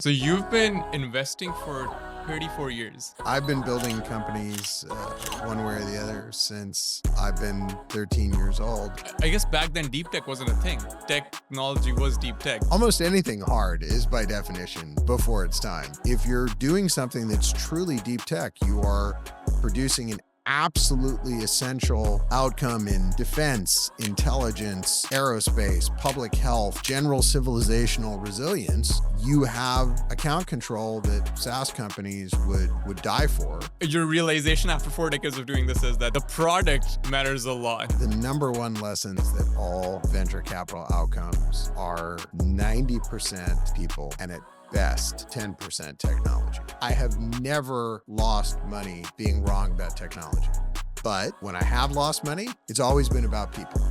So you've been investing for 34 years. I've been building companies one way or the other since I've been 13 years old. I guess back then DeepTech wasn't a thing. Technology was DeepTech. Almost anything hard is by definition before its time. If you're doing something that's truly deep tech, you are producing an absolutely essential outcome in defense, intelligence, aerospace, public health, general civilizational resilience. You have account control that SaaS companies would die for. Your realization after 4 decades of doing this is that the product matters a lot. The number one lessons that all venture capital outcomes are 90% people and at best 10% technology. I have never lost money being wrong about technology. But when I have lost money, it's always been about people.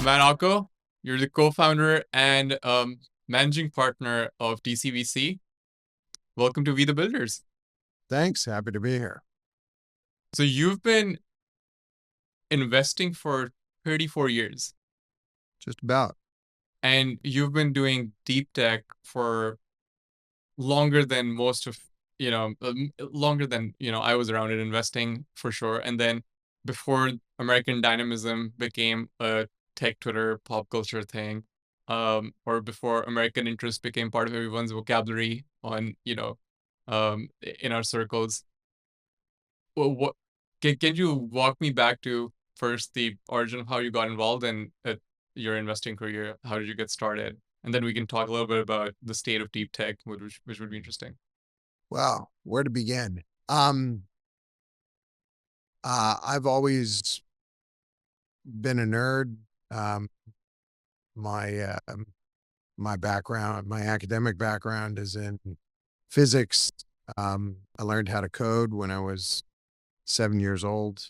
Man, Ocko, you're the co-founder and managing partner of DCVC. Welcome to We the Builders. Thanks. Happy to be here. So you've been investing for 34 years. Just about. And you've been doing deep tech for longer than most of, longer than, I was around in investing for sure. And then before American dynamism became a tech Twitter pop culture thing, or before American interest became part of everyone's vocabulary on, in our circles. Well, what can you walk me back to first the origin of how you got involved in your investing career? How did you get started? And then we can talk a little bit about the state of deep tech, which would be interesting. Wow, where to begin? I've always been a nerd. My background, my academic background is in physics. I learned how to code when I was 7 years old.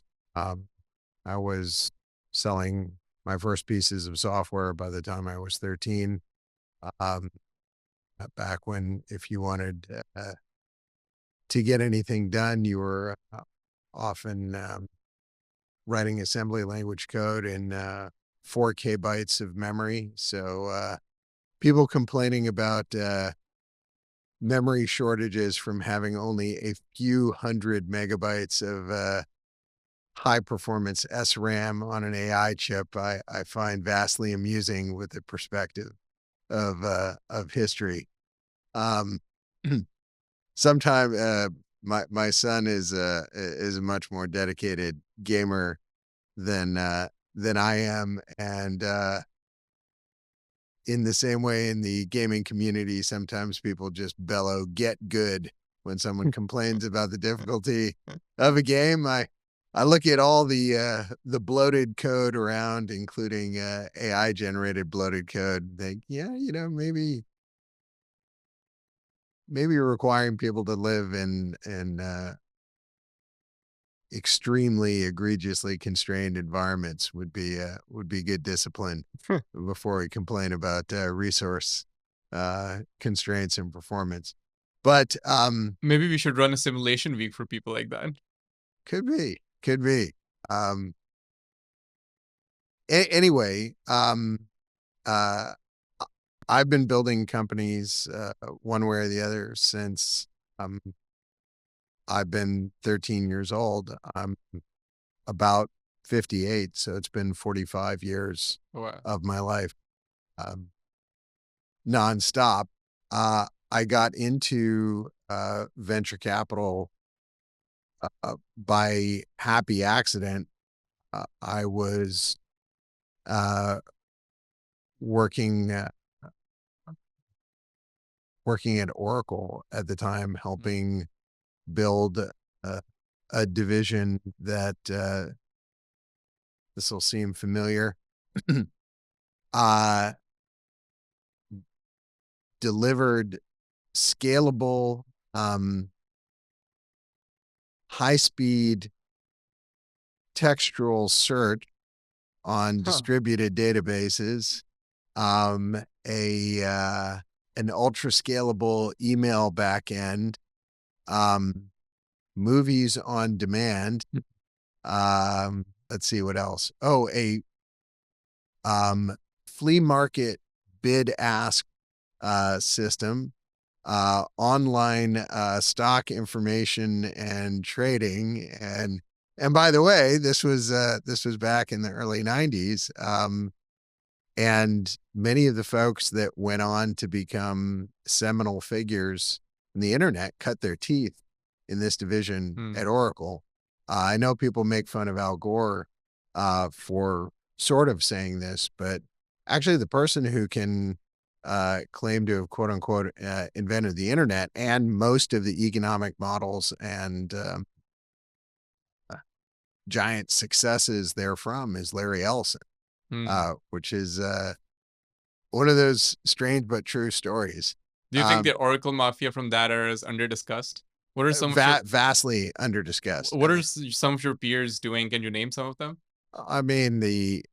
I was selling my first pieces of software by the time I was 13. Back when, if you wanted to get anything done, you were often writing assembly language code in 4K bytes of memory. So people complaining about memory shortages from having only a few hundred megabytes of high performance SRAM on an AI chip, I find vastly amusing with the perspective of history. Sometime my son is a much more dedicated gamer than I am, and in the same way, in the gaming community, sometimes people just bellow "get good" when someone complains about the difficulty of a game. I look at all the bloated code around, including AI generated bloated code, and think, yeah, maybe you're requiring people to live in extremely egregiously constrained environments would be good discipline before we complain about resource constraints and performance. But Maybe we should run a simulation week for people like that. Could be. Anyway, I've been building companies one way or the other since I've been 13 years old. I'm about 58, so it's been 45 years of my life, nonstop. I got into venture capital by happy accident. I was working at Oracle at the time, helping build a division that this will seem familiar. Delivered scalable, high-speed textual search on distributed databases, an ultra-scalable email backend, movies on demand. Let's see what else. Oh, a flea market bid ask system, online stock information and trading, and by the way, this was back in the early 90s. And many of the folks that went on to become seminal figures in the internet cut their teeth in this division at Oracle. I know people make fun of Al Gore for sort of saying this, but actually the person who can claim to have quote unquote invented the internet and most of the economic models and giant successes therefrom is Larry Ellison, which is one of those strange but true stories. Do you think the Oracle Mafia from that era is under-discussed? What are some vastly under-discussed? What are some of your peers doing? Can you name some of them? I mean, the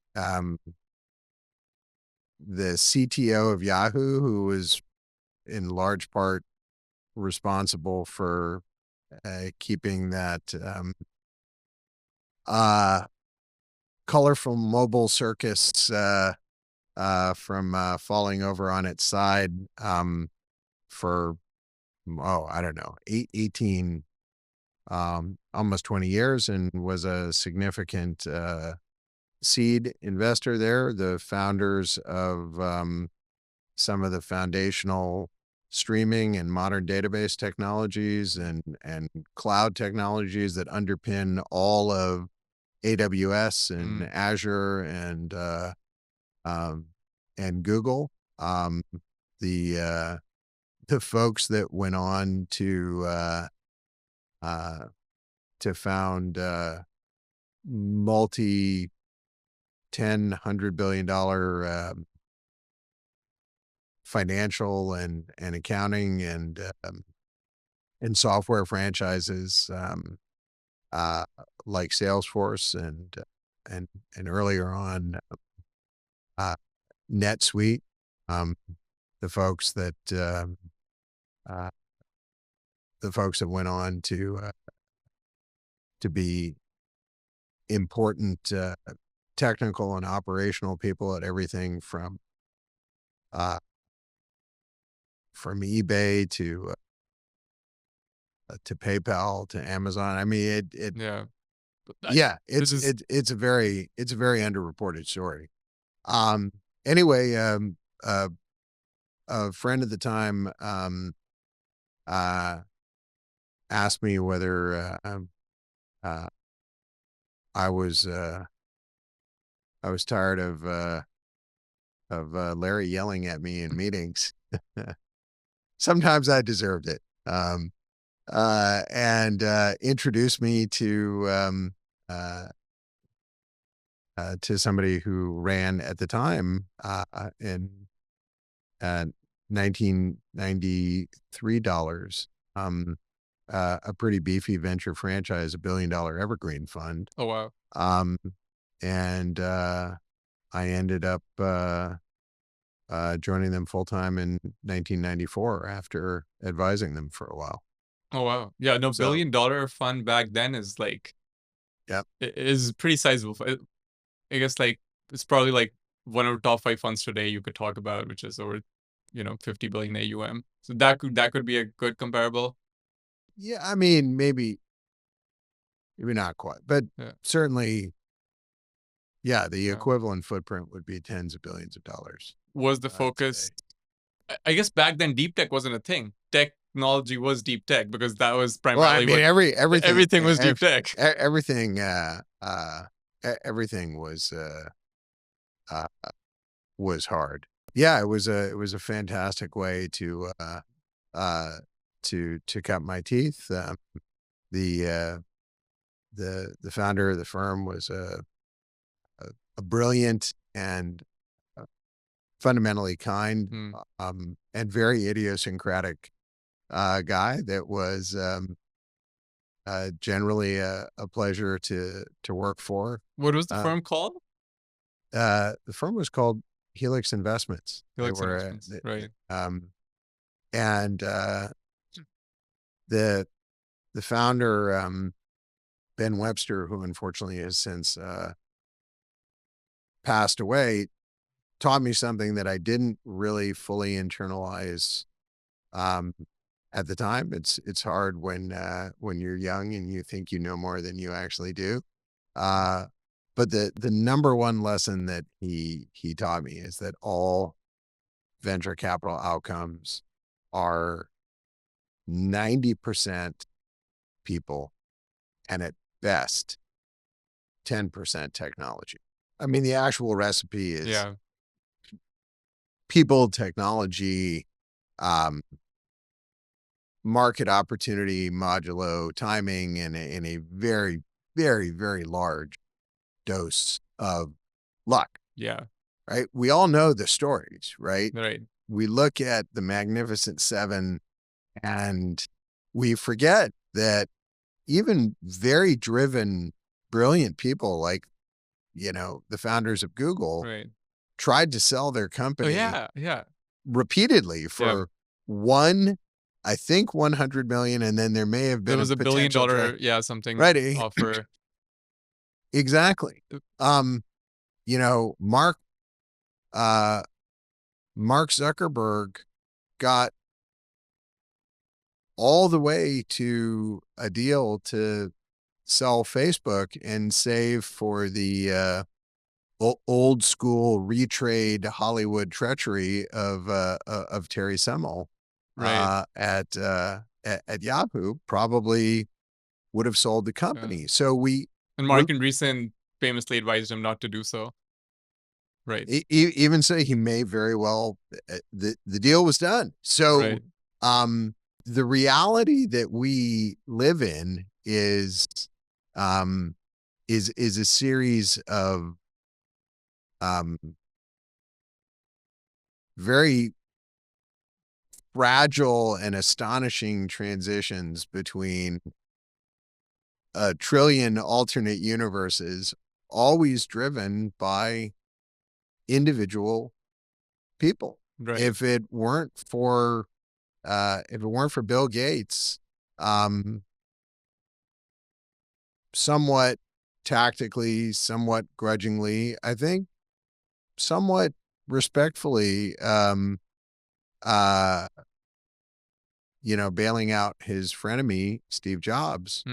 CTO of Yahoo, who was in large part responsible for keeping that colorful mobile circus from falling over on its side for, I don't know, 18, almost 20 years, and was a significant seed investor there. The founders of some of the foundational streaming and modern database technologies and cloud technologies that underpin all of AWS and Azure and Google. The folks that went on to found multi $10-100 billion financial and accounting and software franchises like Salesforce and earlier on NetSuite. The folks that went on to be important technical and operational people at everything from eBay to PayPal to Amazon. I mean, it's a very underreported story. Anyway, a friend at the time asked me whether I was tired of Larry yelling at me in meetings. Sometimes I deserved it. And introduced me to somebody who ran at the time in $1993 a pretty beefy venture franchise, $1 billion evergreen fund. Oh wow. And I ended up joining them full time in 1994 after advising them for a while. Oh wow. Yeah, no, $1 billion fund back then is like, is pretty sizable. I guess like it's probably like one of the top 5 funds today you could talk about, which is over, 50 billion AUM. So that could be a good comparable. Yeah, I mean, maybe not quite, but certainly, the equivalent footprint would be tens of billions of dollars. Was the focus, I guess back then DeepTech wasn't a thing. Technology was DeepTech because that was primarily everything was DeepTech. Everything was hard. Yeah, it was a fantastic way to cut my teeth. The founder of the firm was a brilliant and fundamentally kind and very idiosyncratic guy that was generally a pleasure to work for. What was the firm called? The firm was called Helix Investments. Investments, right. And the founder, Ben Webster, who unfortunately has since passed away, taught me something that I didn't really fully internalize at the time. It's hard when you're young and you think you know more than you actually do. But the number one lesson that he taught me is that all venture capital outcomes are 90% people and at best 10% technology. I mean, the actual recipe is people, technology, market opportunity, modulo, timing, and a very, very, very large dose of luck. Yeah. Right. We all know the stories, right? Right. We look at the Magnificent Seven and we forget that even very driven, brilliant people like, the founders of Google tried to sell their company repeatedly for I think 100 million. And then there may have been there was a $1 billion, something offer. Exactly. Mark Zuckerberg got all the way to a deal to sell Facebook and save for the old school retrade Hollywood treachery of Terry Semel at Yahoo. Probably would have sold the company. So and Mark Andreessen famously advised him not to do so. Right. Even so, he may very well, the deal was done. So, the reality that we live in is a series of, very fragile and astonishing transitions between a trillion alternate universes, always driven by individual people. If it weren't for Bill Gates, somewhat tactically, somewhat grudgingly, I think somewhat respectfully, bailing out his frenemy, Steve Jobs,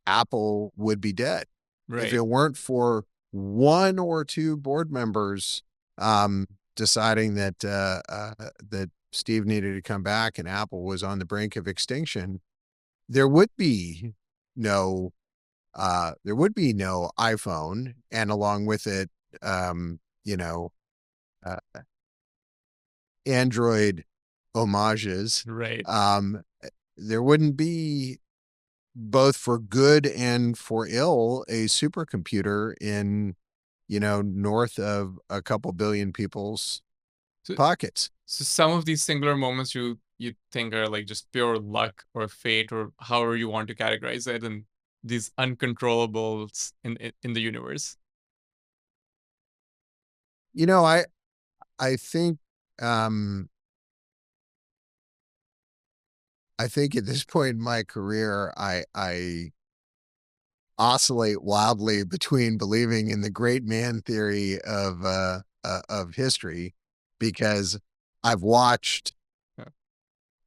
Apple would be dead. If it weren't for one or two board members deciding that that Steve needed to come back and Apple was on the brink of extinction, there would be no iPhone, and along with it, Android homages. There wouldn't be, both for good and for ill, a supercomputer in north of a couple billion people's pockets. So some of these singular moments you think are like just pure luck or fate or however you want to categorize it, and these uncontrollables in the universe. I think at this point in my career, I oscillate wildly between believing in the great man theory of history, because I've watched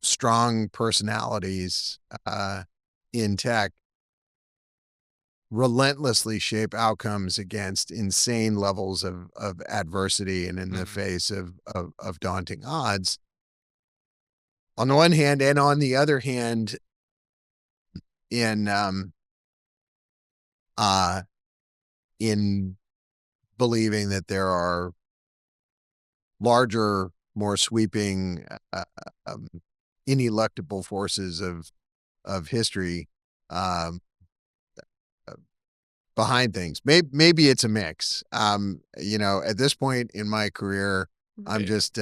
strong personalities in tech relentlessly shape outcomes against insane levels of adversity and in the face of daunting odds, on the one hand, and on the other hand, in believing that there are larger, more sweeping, ineluctable forces of history behind things. Maybe it's a mix. At this point in my career, I'm just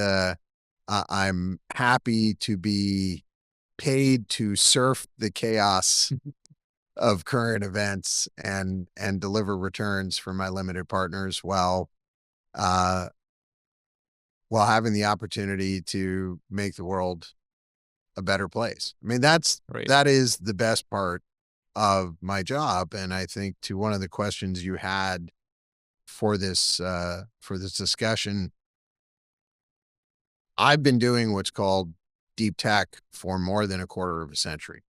I'm happy to be paid to surf the chaos of current events and deliver returns for my limited partners while having the opportunity to make the world a better place. I mean, that is the best part of my job. And I think, to one of the questions you had for this discussion, I've been doing what's called deep tech for more than a quarter of a century.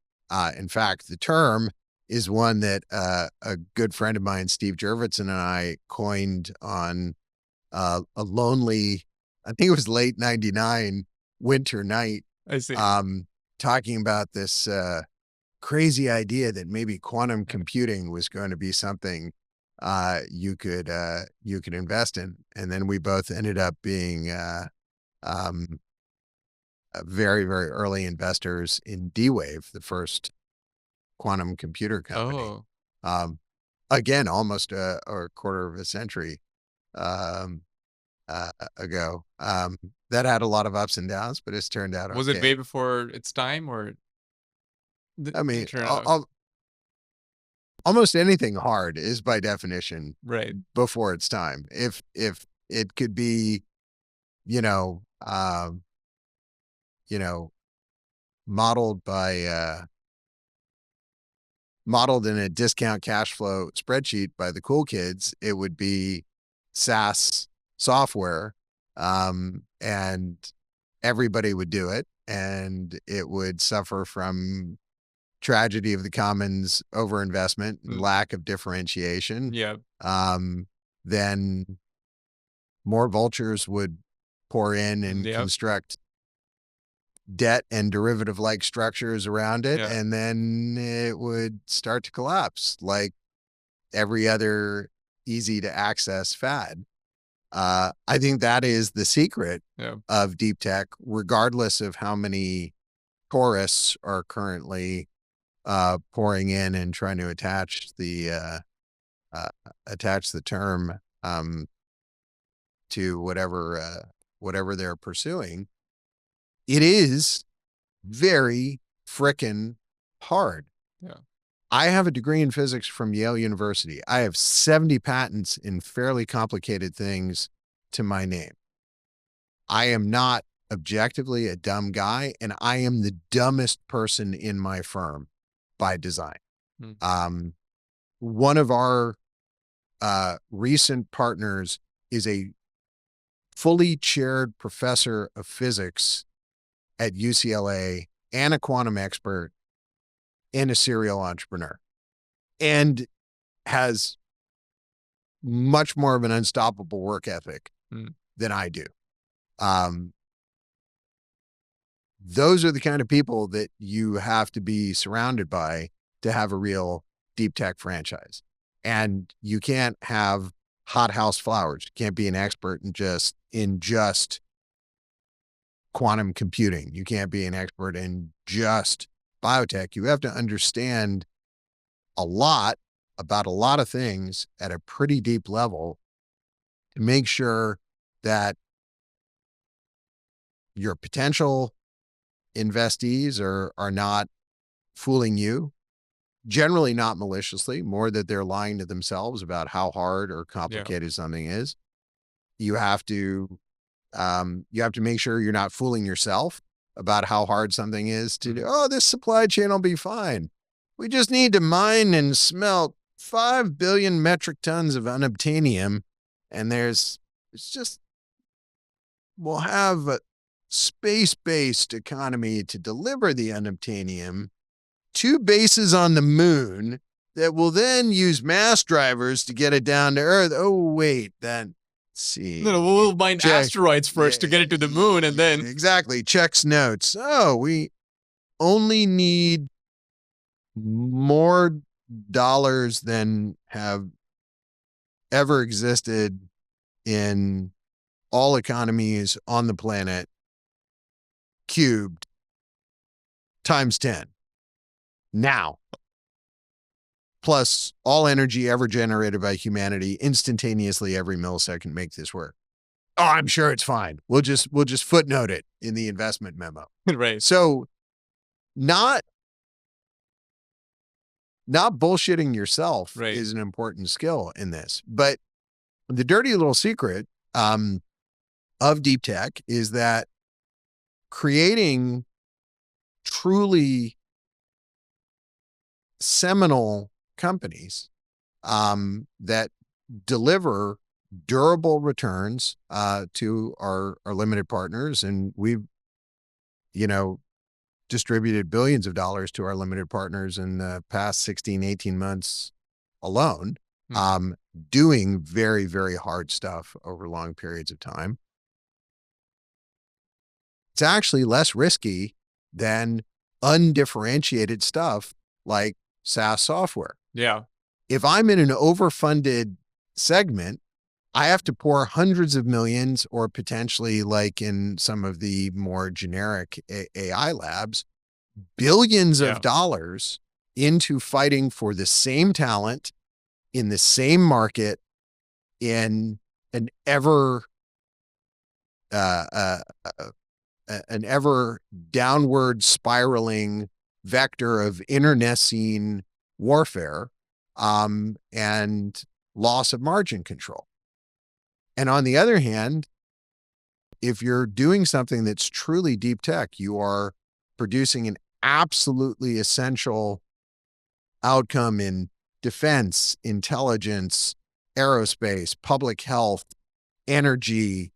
In fact, the term is one that a good friend of mine, Steve Jurvetson, and I coined on a lonely, I think it was late 99 winter night, I see. talking about this crazy idea that maybe quantum computing was going to be something you could invest in. And then we both ended up being very, very early investors in D-Wave, the first quantum computer company. Oh, Again, almost a quarter of a century ago. That had a lot of ups and downs, but it's turned out was it okay. way before its time, or I did mean, it turn out? almost anything hard is by definition Right. before its time. If it could be, you know, modeled by modeled in a discount cash flow spreadsheet by the cool kids, it would be SaaS software, and everybody would do it, and it would suffer from tragedy of the commons, overinvestment, and lack of differentiation. Yeah. Then more vultures would pour in and Yep. construct debt and derivative-like structures around it, Yeah. and then it would start to collapse like every other easy to access fad. I think that is the secret Yeah. of deep tech, regardless of how many tourists are currently pouring in and trying to attach the term to whatever they're pursuing. It is very frickin' hard. Yeah. I have a degree in physics from Yale University. I have 70 patents in fairly complicated things to my name. I am not objectively a dumb guy, and I am the dumbest person in my firm by design. One of our recent partners is a fully chaired professor of physics at UCLA and a quantum expert and a serial entrepreneur, and has much more of an unstoppable work ethic than I do. Those are the kind of people that you have to be surrounded by to have a real deep tech franchise. And you can't have hothouse flowers. You can't be an expert in just quantum computing. You can't be an expert in just biotech. You have to understand a lot about a lot of things at a pretty deep level to make sure that your potential investees are not fooling you, generally not maliciously, more that they're lying to themselves about how hard or complicated something is. You have to make sure you're not fooling yourself about how hard something is to do. Oh, this supply chain will be fine. We just need to mine and smelt 5 billion metric tons of unobtainium, and we'll have a space-based economy to deliver the unobtainium to bases on the moon that will then use mass drivers to get it down to Earth. Oh, wait, then see. No, we'll mine asteroids first to get it to the moon, and then exactly checks notes. Oh, we only need more dollars than have ever existed in all economies on the planet, cubed times 10 now, plus all energy ever generated by humanity instantaneously every millisecond. Make this work. Oh, I'm sure it's fine. We'll just footnote it in the investment memo. right. So not bullshitting yourself is an important skill in this. But the dirty little secret of deep tech is that creating truly seminal companies that deliver durable returns to our limited partners. And we've, distributed billions of dollars to our limited partners in the past 16, 18 months alone, doing very, very hard stuff over long periods of time. It's actually less risky than undifferentiated stuff like SaaS software. Yeah. If I'm in an overfunded segment, I have to pour hundreds of millions, or potentially, like in some of the more generic AI labs, billions of dollars into fighting for the same talent in the same market in an ever downward spiraling vector of internecine warfare and loss of margin control. And on the other hand, if you're doing something that's truly deep tech, you are producing an absolutely essential outcome in defense, intelligence, aerospace, public health, energy,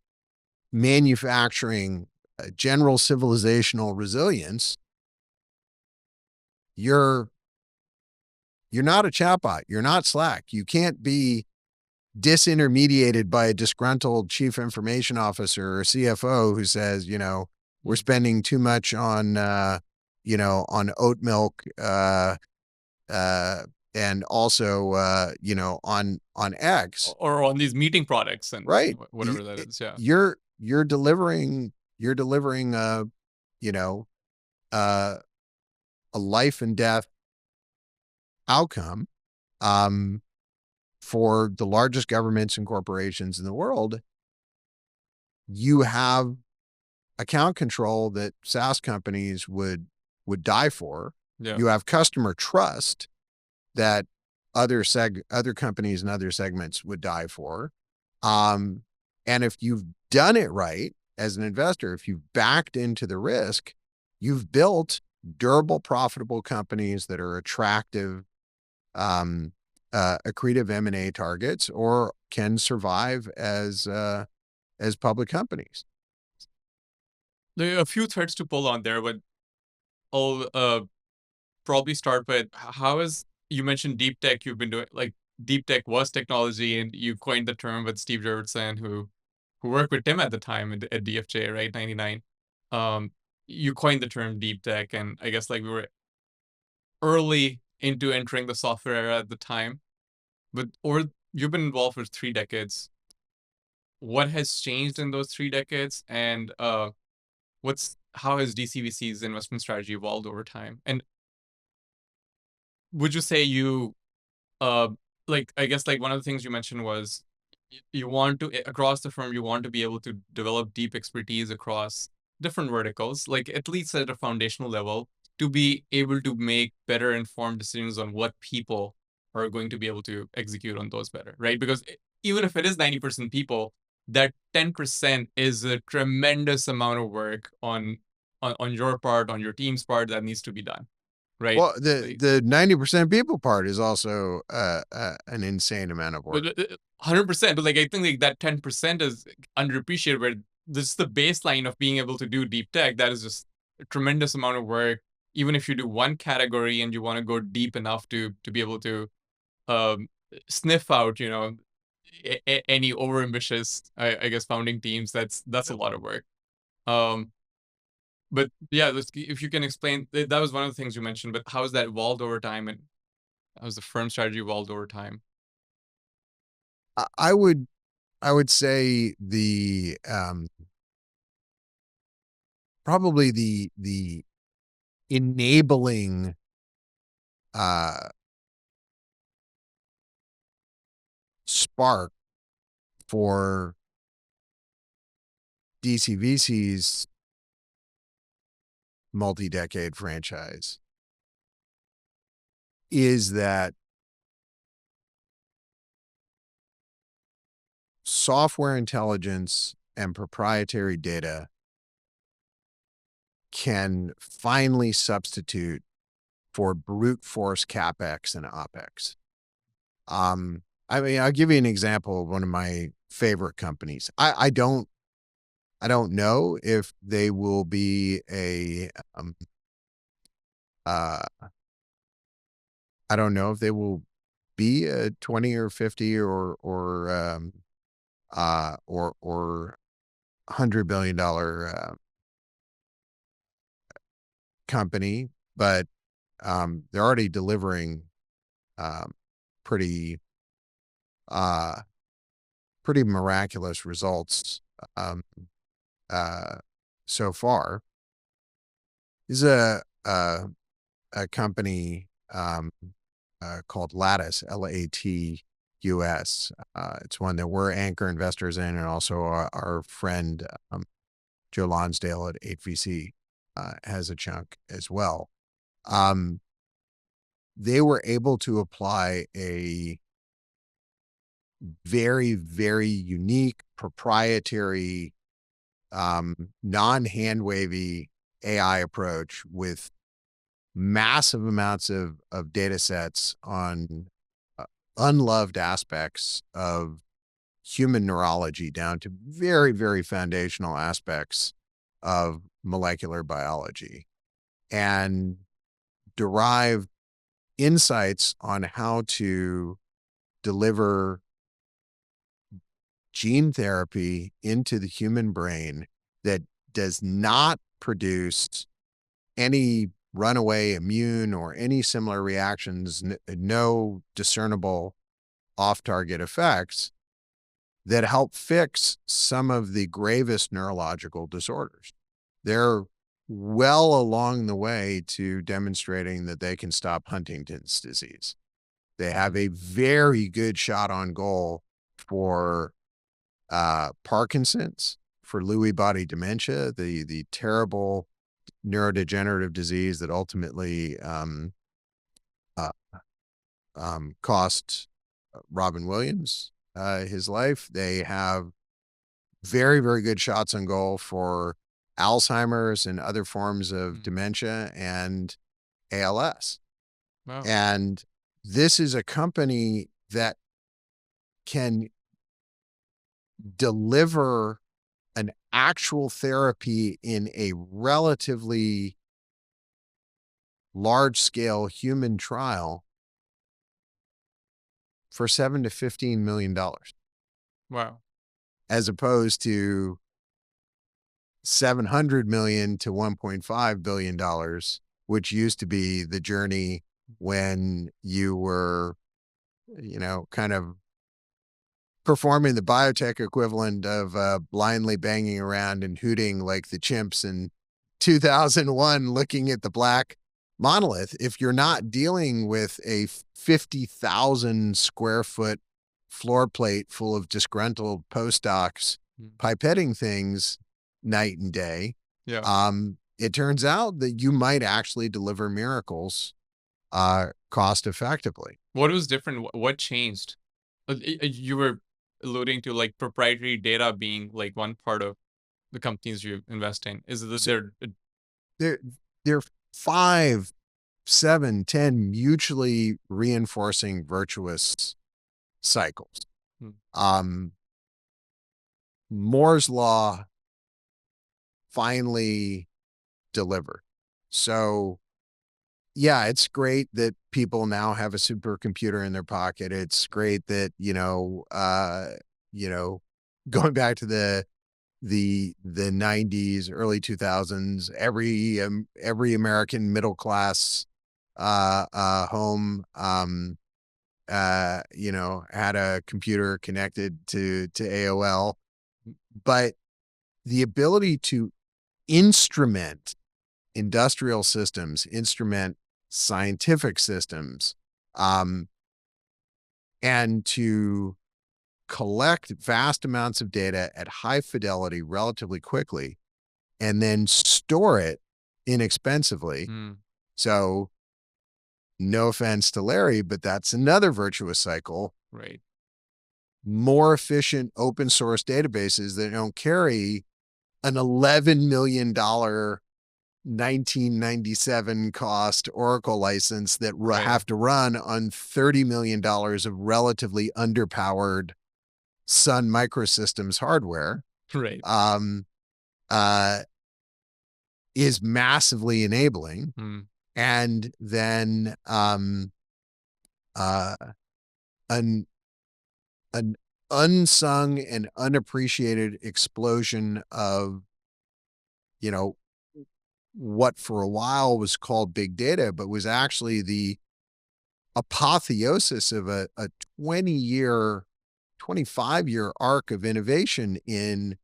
manufacturing, general civilizational resilience, you're not a chatbot. You're not Slack. You can't be disintermediated by a disgruntled chief information officer or CFO who says, we're spending too much on, on oat milk, and also, on eggs. Or on these meeting products and right. Whatever that is. Yeah. You're delivering, a life and death outcome, for the largest governments and corporations in the world. You have account control that SaaS companies would die for. Yeah. You have customer trust that other companies and other segments would die for. And if you've done it right as an investor, if you've backed into the risk, you've built durable, profitable companies that are attractive, accretive M&A targets, or can survive as public companies. There are a few threads to pull on there, but I'll probably start with you mentioned deep tech. You've been doing, like, deep tech was technology, and you coined the term with Steve Jurvetson, who worked with Tim at the time at DFJ, right? 99. You coined the term deep tech, and I guess, like, we were early into entering the software era at the time, or you've been involved for 3 decades. What has changed in those 3 decades, and how has DCVC's investment strategy evolved over time? And would you say I guess, like, one of the things you mentioned was you want to, across the firm, you want to be able to develop deep expertise across different verticals, like at least at a foundational level, to be able to make better informed decisions on what people are going to be able to execute on those better, right? Because even if it is 90% people, that 10% is a tremendous amount of work on your part, on your team's part, that needs to be done, right? Well, the 90% people part is also an insane amount of work. 100%, but, like, I think, like, that 10% is underappreciated, where this is the baseline of being able to do deep tech. That is just a tremendous amount of work. Even if you do one category and you want to go deep enough to be able to sniff out, any overambitious, I guess, founding teams, that's a lot of work. But yeah, if you can explain, that was one of the things you mentioned, but how has that evolved over time, and how has the firm strategy evolved over time? I would say probably the enabling spark for DCVC's multi-decade franchise is that software intelligence and proprietary data can finally substitute for brute force CapEx and OpEx. I mean, I'll give you an example of one of my favorite companies. I don't know if they will be a I don't know if they will be a 20 or 50 or $100 billion company, but they're already delivering um, pretty pretty miraculous results um, so far. Is a company called Latus, Latus. It's one that we're anchor investors in, and also our friend Joe Lonsdale at 8VC has a chunk as well. They were able to apply a very, very unique, proprietary, non-hand wavy AI approach with massive amounts of data sets on unloved aspects of human neurology down to very, very foundational aspects of molecular biology, and derive insights on how to deliver gene therapy into the human brain that does not produce any runaway immune or any similar reactions, no discernible off-target effects that help fix some of the gravest neurological disorders. They're well along the way to demonstrating that they can stop Huntington's disease. They have a very good shot on goal for Parkinson's, for Lewy body dementia, the terrible neurodegenerative disease that ultimately cost Robin Williams his life. They have very, very good shots on goal for Alzheimer's and other forms of dementia and ALS. Wow. And this is a company that can deliver an actual therapy in a relatively large-scale human trial for $7 to $15 million. Wow. As opposed to $700 million to $1.5 billion, which used to be the journey when you were, kind of performing the biotech equivalent of blindly banging around and hooting like the chimps in 2001, looking at the black monolith. If you're not dealing with a 50,000 square foot floor plate full of disgruntled postdocs pipetting things night and day, it turns out that you might actually deliver miracles cost effectively. What was different? What changed? You were alluding to like proprietary data being like one part of the companies you invest in. Is it there 5, 7, 10 mutually reinforcing virtuous cycles. Moore's law finally delivered. So yeah, it's great that people now have a supercomputer in their pocket. It's great that, going back to the 90s, early 2000s, every American middle class home had a computer connected to AOL. But the ability to instrument industrial systems, instrument scientific systems, and to collect vast amounts of data at high fidelity relatively quickly, and then store it inexpensively. So no offense to Larry, but that's another virtuous cycle. right? More efficient open source databases that don't carry an $11 million 1997 cost Oracle license that have to run on $30 million of relatively underpowered Sun Microsystems hardware, Right. is massively enabling. Mm. And then an unsung and unappreciated explosion of, you know, what for a while was called big data, but was actually the apotheosis of a 20-year, 25-year arc of innovation in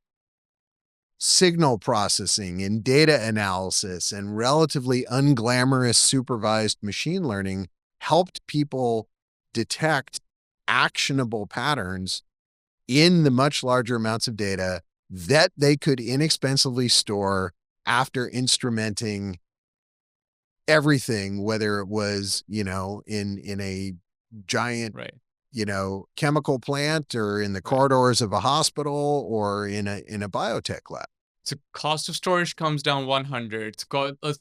signal processing and data analysis and relatively unglamorous supervised machine learning helped people detect actionable patterns in the much larger amounts of data that they could inexpensively store after instrumenting everything, whether it was, in a giant, Right. chemical plant or in the corridors of a hospital or in a biotech lab. So cost of storage comes down 100.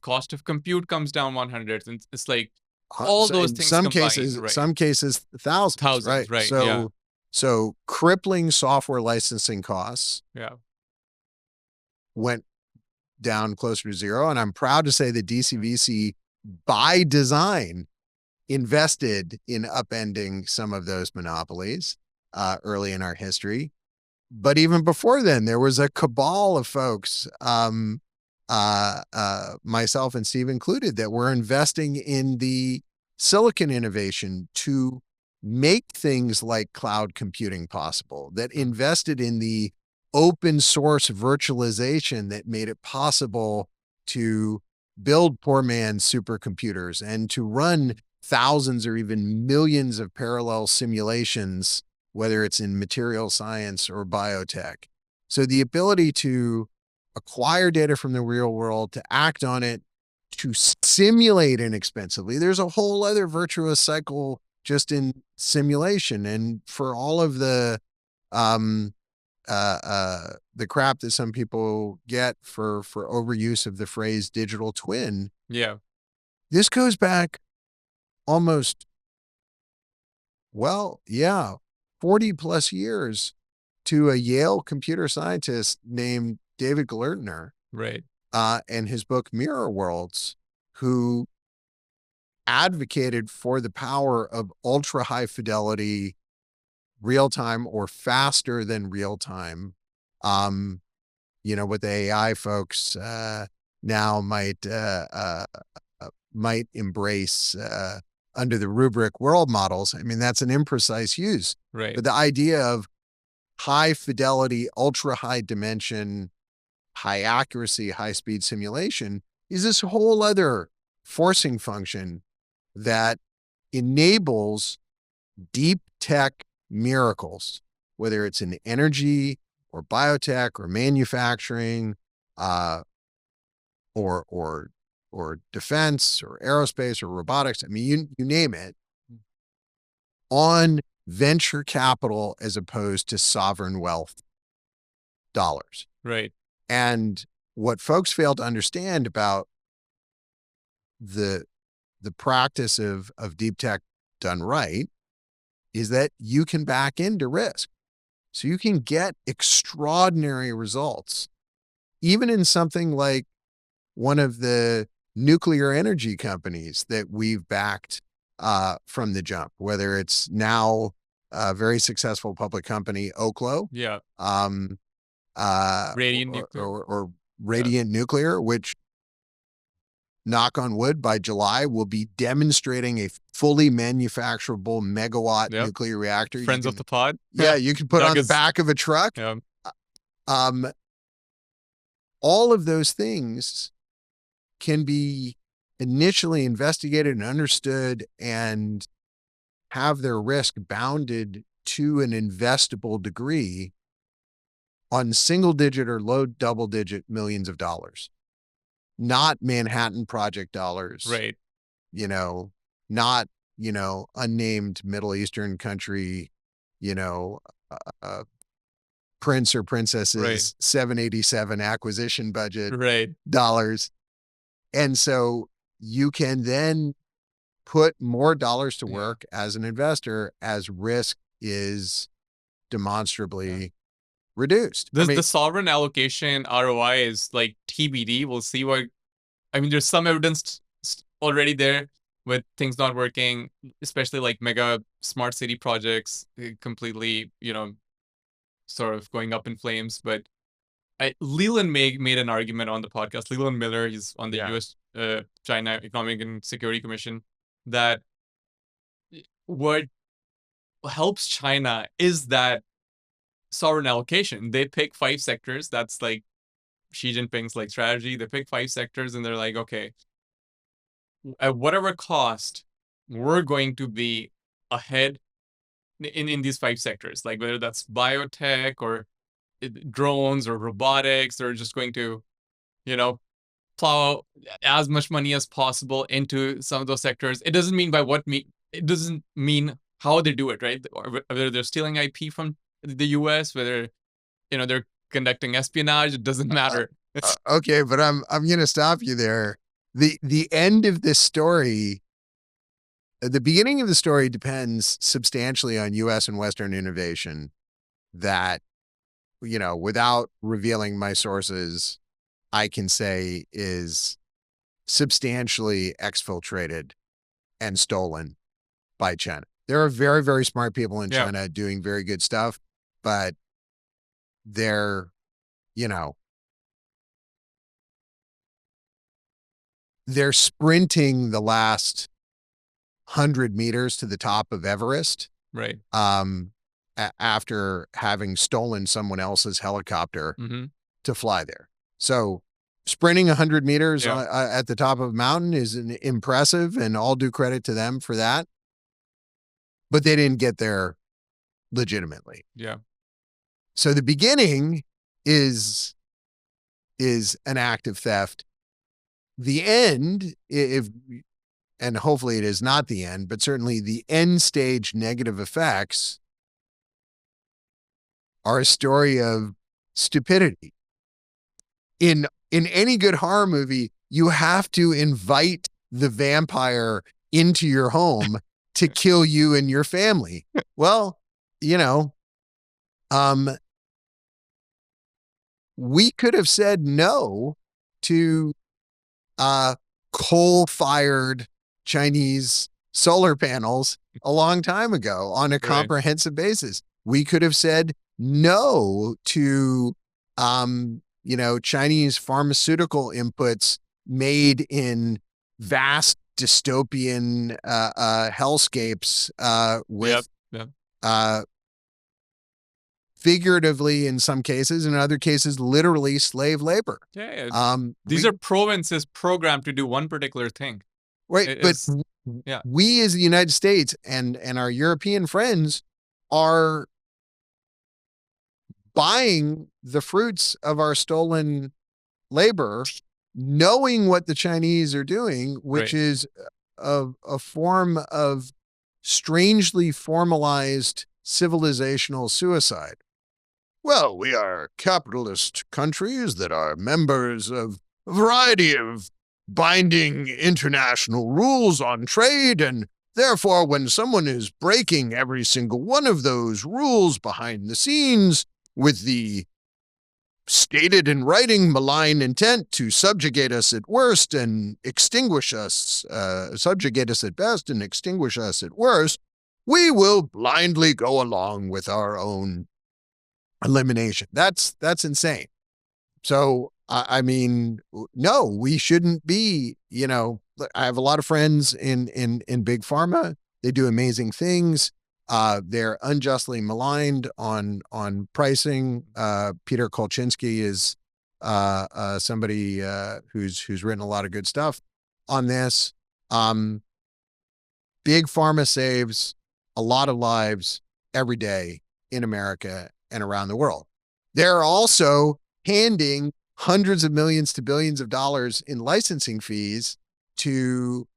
Cost of compute comes down 100. And it's like all So those in things combined, right? some cases, thousands, right? Thousands, right? Yeah. So crippling software licensing costs Yeah. went down closer to zero. And I'm proud to say that DCVC, by design, invested in upending some of those monopolies early in our history. But even before then, there was a cabal of folks, myself and Steve included, that were investing in the silicon innovation to make things like cloud computing possible, that invested in the open source virtualization that made it possible to build poor man's supercomputers and to run thousands or even millions of parallel simulations, whether it's in material science or biotech. So the ability to acquire data from the real world, to act on it, to simulate inexpensively. There's a whole other virtuous cycle just in simulation. And for all of the crap that some people get for overuse of the phrase digital twin, Yeah. this goes back almost, 40 plus years to a Yale computer scientist named David Galertner, Right. and his book Mirror Worlds, who advocated for the power of ultra high fidelity, real time or faster than real time. What the AI folks now might embrace under the rubric world models. I mean, that's an imprecise use. Right. But the idea of high fidelity, ultra high dimension, high accuracy, high speed simulation is this whole other forcing function that enables deep tech miracles, whether it's in energy or biotech or manufacturing, or defense or aerospace or robotics. I mean, you name it, on venture capital as opposed to sovereign wealth dollars. Right. And what folks fail to understand about the practice of deep tech done right is that you can back into risk. So you can get extraordinary results, even in something like one of the nuclear energy companies that we've backed from the jump, whether it's now a very successful public company, Oklo, Yeah. Radiant nuclear. or Radiant Nuclear, which, knock on wood, by July will be demonstrating a fully manufacturable megawatt nuclear reactor. Friends of the pod. Yeah, you can put on the back of a truck. Yeah. All of those things can be initially investigated and understood and have their risk bounded to an investable degree on single digit or low double digit millions of dollars, not Manhattan Project dollars, right? Not, unnamed Middle Eastern country, prince or princess's 787 acquisition budget dollars. And so you can then put more dollars to work as an investor as risk is demonstrably reduced. The sovereign allocation ROI is like TBD. We'll see what. I mean, there's some evidence already there with things not working, especially like mega smart city projects completely, sort of going up in flames. But Leland made an argument on the podcast. Leland Miller, he's on the U.S. China Economic and Security Commission, that what helps China is that sovereign allocation. They pick 5 sectors. That's like Xi Jinping's like strategy. They pick 5 sectors and they're like, okay, at whatever cost, we're going to be ahead in these 5 sectors. Like whether that's biotech or drones or robotics, they're just going to, plow as much money as possible into some of those sectors. It doesn't mean it doesn't mean how they do it, right? Or whether they're stealing IP from the US, whether they're conducting espionage, it doesn't matter. Okay, but I'm going to stop you there. The end of this story, the beginning of the story depends substantially on US and Western innovation that, without revealing my sources, I can say is substantially exfiltrated and stolen by China. There are very, very smart people in China doing very good stuff, but they're, they're sprinting the last 100 meters to the top of Everest. Right. After having stolen someone else's helicopter to fly there. So sprinting 100 meters at the top of a mountain is impressive, and all due credit to them for that. But they didn't get there legitimately. Yeah. So the beginning is an act of theft. The end, and hopefully it is not the end, but certainly the end stage negative effects are a story of stupidity. In any good horror movie, you have to invite the vampire into your home to kill you and your family. Well, we could have said no to coal-fired Chinese solar panels a long time ago on a comprehensive basis. We could have said no to, Chinese pharmaceutical inputs made in vast dystopian hellscapes with figuratively in some cases, in other cases, literally slave labor. Yeah. These are provinces programmed to do one particular thing. Right. We as the United States and our European friends are buying the fruits of our stolen labor, knowing what the Chinese are doing, which is a form of strangely formalized civilizational suicide. Well, we are capitalist countries that are members of a variety of binding international rules on trade, and therefore when someone is breaking every single one of those rules behind the scenes with the stated in writing malign intent to subjugate us at worst and extinguish us, subjugate us at best and extinguish us at worst, we will blindly go along with our own elimination. That's insane. So, I mean, no, we shouldn't be, I have a lot of friends in big pharma. They do amazing things. They're unjustly maligned on pricing. Peter Kolchinsky is somebody who's written a lot of good stuff on this. Big pharma saves a lot of lives every day in America and around the world. They're also handing hundreds of millions to billions of dollars in licensing fees to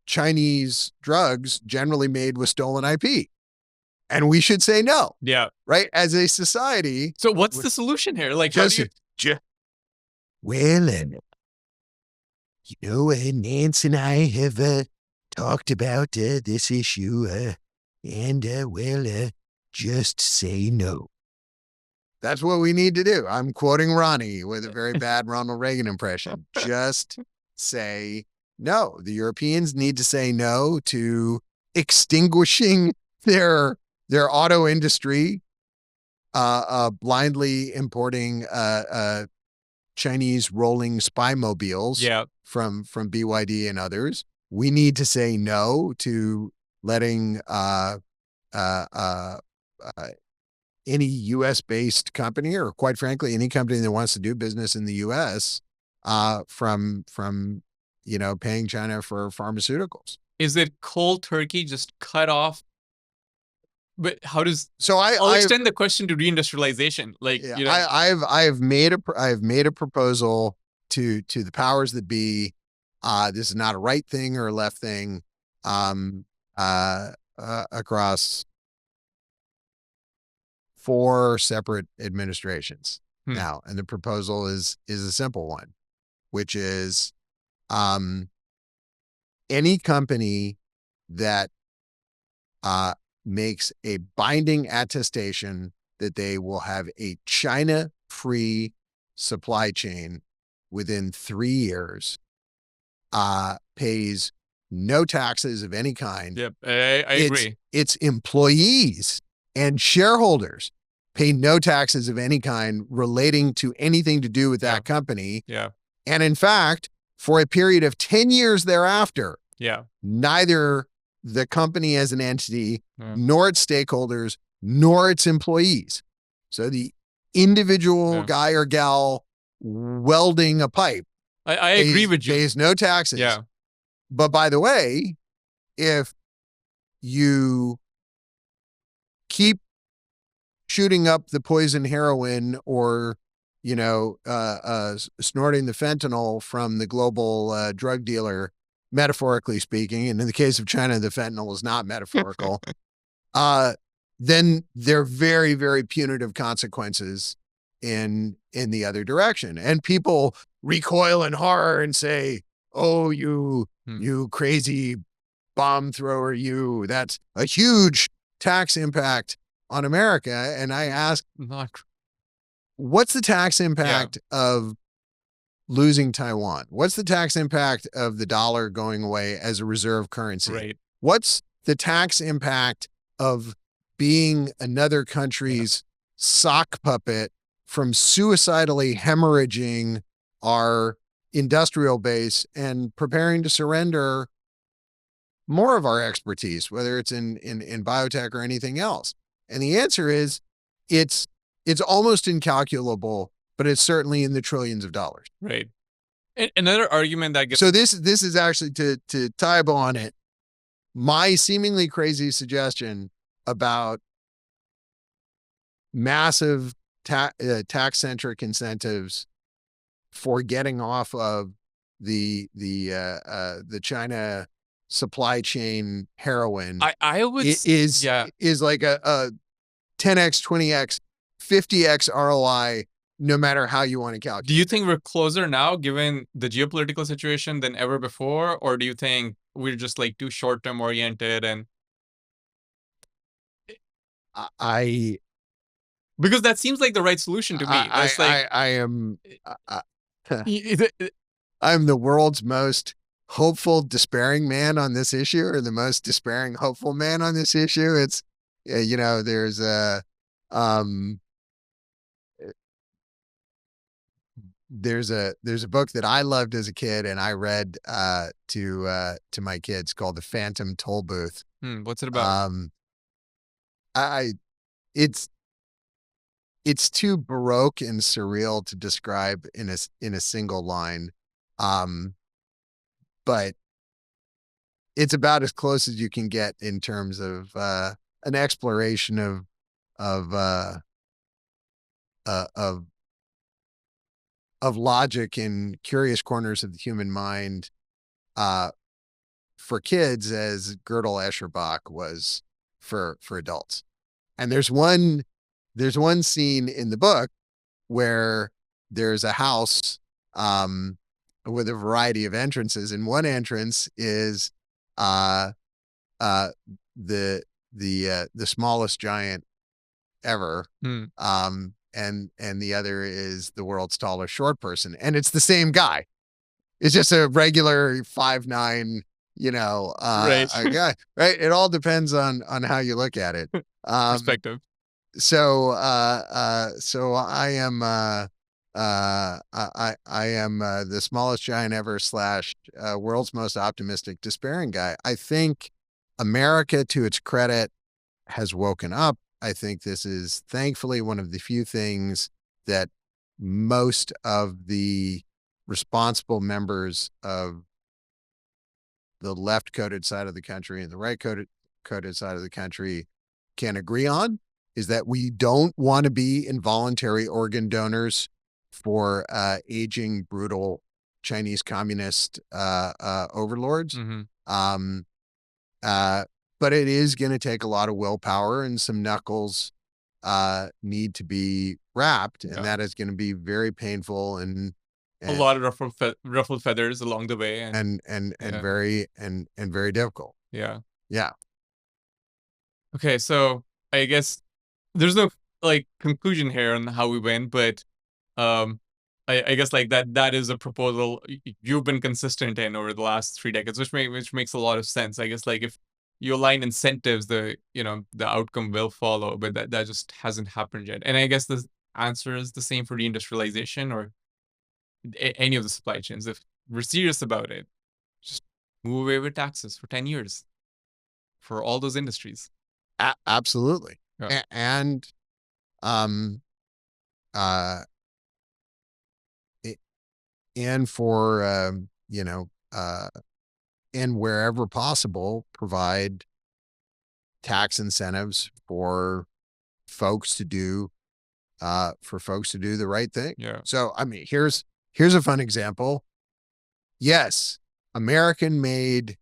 Chinese drugs generally made with stolen IP. And we should say no. Yeah. Right? As a society. So what's the solution here? Like, well, Nance and I have talked about this issue. just say no. That's what we need to do. I'm quoting Ronnie with a very bad Ronald Reagan impression. Just say no. The Europeans need to say no to extinguishing their auto industry, blindly importing Chinese rolling spy mobiles from BYD and others. We need to say no to letting any U.S.-based company, or quite frankly, any company that wants to do business in the U.S. From paying China for pharmaceuticals. Is it cold turkey, just cut off? But how does I'll extend the question to reindustrialization? Like, I've made a proposal to the powers that be. This is not a right thing or a left thing. Across 4 separate administrations now, and the proposal is a simple one, which is any company that makes a binding attestation that they will have a China-free supply chain within 3 years pays no taxes of any kind. Yep, I agree. Its employees and shareholders pay no taxes of any kind relating to anything to do with that company. Yeah. And in fact, for a period of 10 years thereafter, neither the company as an entity, nor its stakeholders, nor its employees. So the individual guy or gal welding a pipe, I agree with you, pays no taxes. Yeah. But by the way, if you keep shooting up the poison heroin or, snorting the fentanyl from the global drug dealer, metaphorically speaking, and in the case of China, the fentanyl is not metaphorical, then there are very, very punitive consequences in the other direction. And people recoil in horror and say, oh, you crazy bomb thrower, that's a huge tax impact on America. And I ask, what's the tax impact of losing Taiwan? What's the tax impact of the dollar going away as a reserve currency? Right. What's the tax impact of being another country's sock puppet from suicidally hemorrhaging our industrial base and preparing to surrender more of our expertise, whether it's in biotech or anything else? And the answer is it's almost incalculable, but it's certainly in the trillions of dollars. Right. And another argument that gets... So this is actually to tie a bow on it, my seemingly crazy suggestion about massive tax-centric incentives for getting off of the China supply chain heroin. I would is like a 10x, 20x, 50x ROI, no matter how you want to calculate. Do you think we're closer now, given the geopolitical situation, than ever before, or do you think we're just like too short-term oriented? And because that seems like the right solution to me. I'm the world's most hopeful, despairing man on this issue, or the most despairing, hopeful man on this issue. It's, there's a book that I loved as a kid and I read to my kids called The Phantom Toll Booth. What's it about? It's too baroque and surreal to describe in a single line. But it's about as close as you can get in terms of an exploration of logic in curious corners of the human mind for kids, as Gödel Escherbach was for adults. And there's one scene in the book where there's a house with a variety of entrances, and one entrance is the smallest giant ever. Mm. And the other is the world's tallest short person. And it's the same guy. It's just a regular 5'9", Right. a guy, right? It all depends on how you look at it. Perspective. So I am I am the smallest giant ever / world's most optimistic despairing guy. I think America, to its credit, has woken up. I think this is thankfully one of the few things that most of the responsible members of the left coded side of the country and the right coded side of the country can agree on, is that we don't want to be involuntary organ donors for aging, brutal Chinese communist overlords. Mm-hmm. But it is going to take a lot of willpower, and some knuckles need to be wrapped, and that is going to be very painful and a lot of ruffled feathers along the way, and very difficult. Yeah. Yeah. Okay, so I guess there's no like conclusion here on how we win, but I guess like that is a proposal you've been consistent in over the last 3 decades, which makes a lot of sense. I guess like if you align incentives, the outcome will follow, but that just hasn't happened yet. And I guess the answer is the same for deindustrialization or any of the supply chains. If we're serious about it, just move away with taxes for 10 years for all those industries. Absolutely. Yeah. And and for and wherever possible, provide tax incentives for folks to do the right thing. Yeah. So I mean, here's a fun example. Yes, American made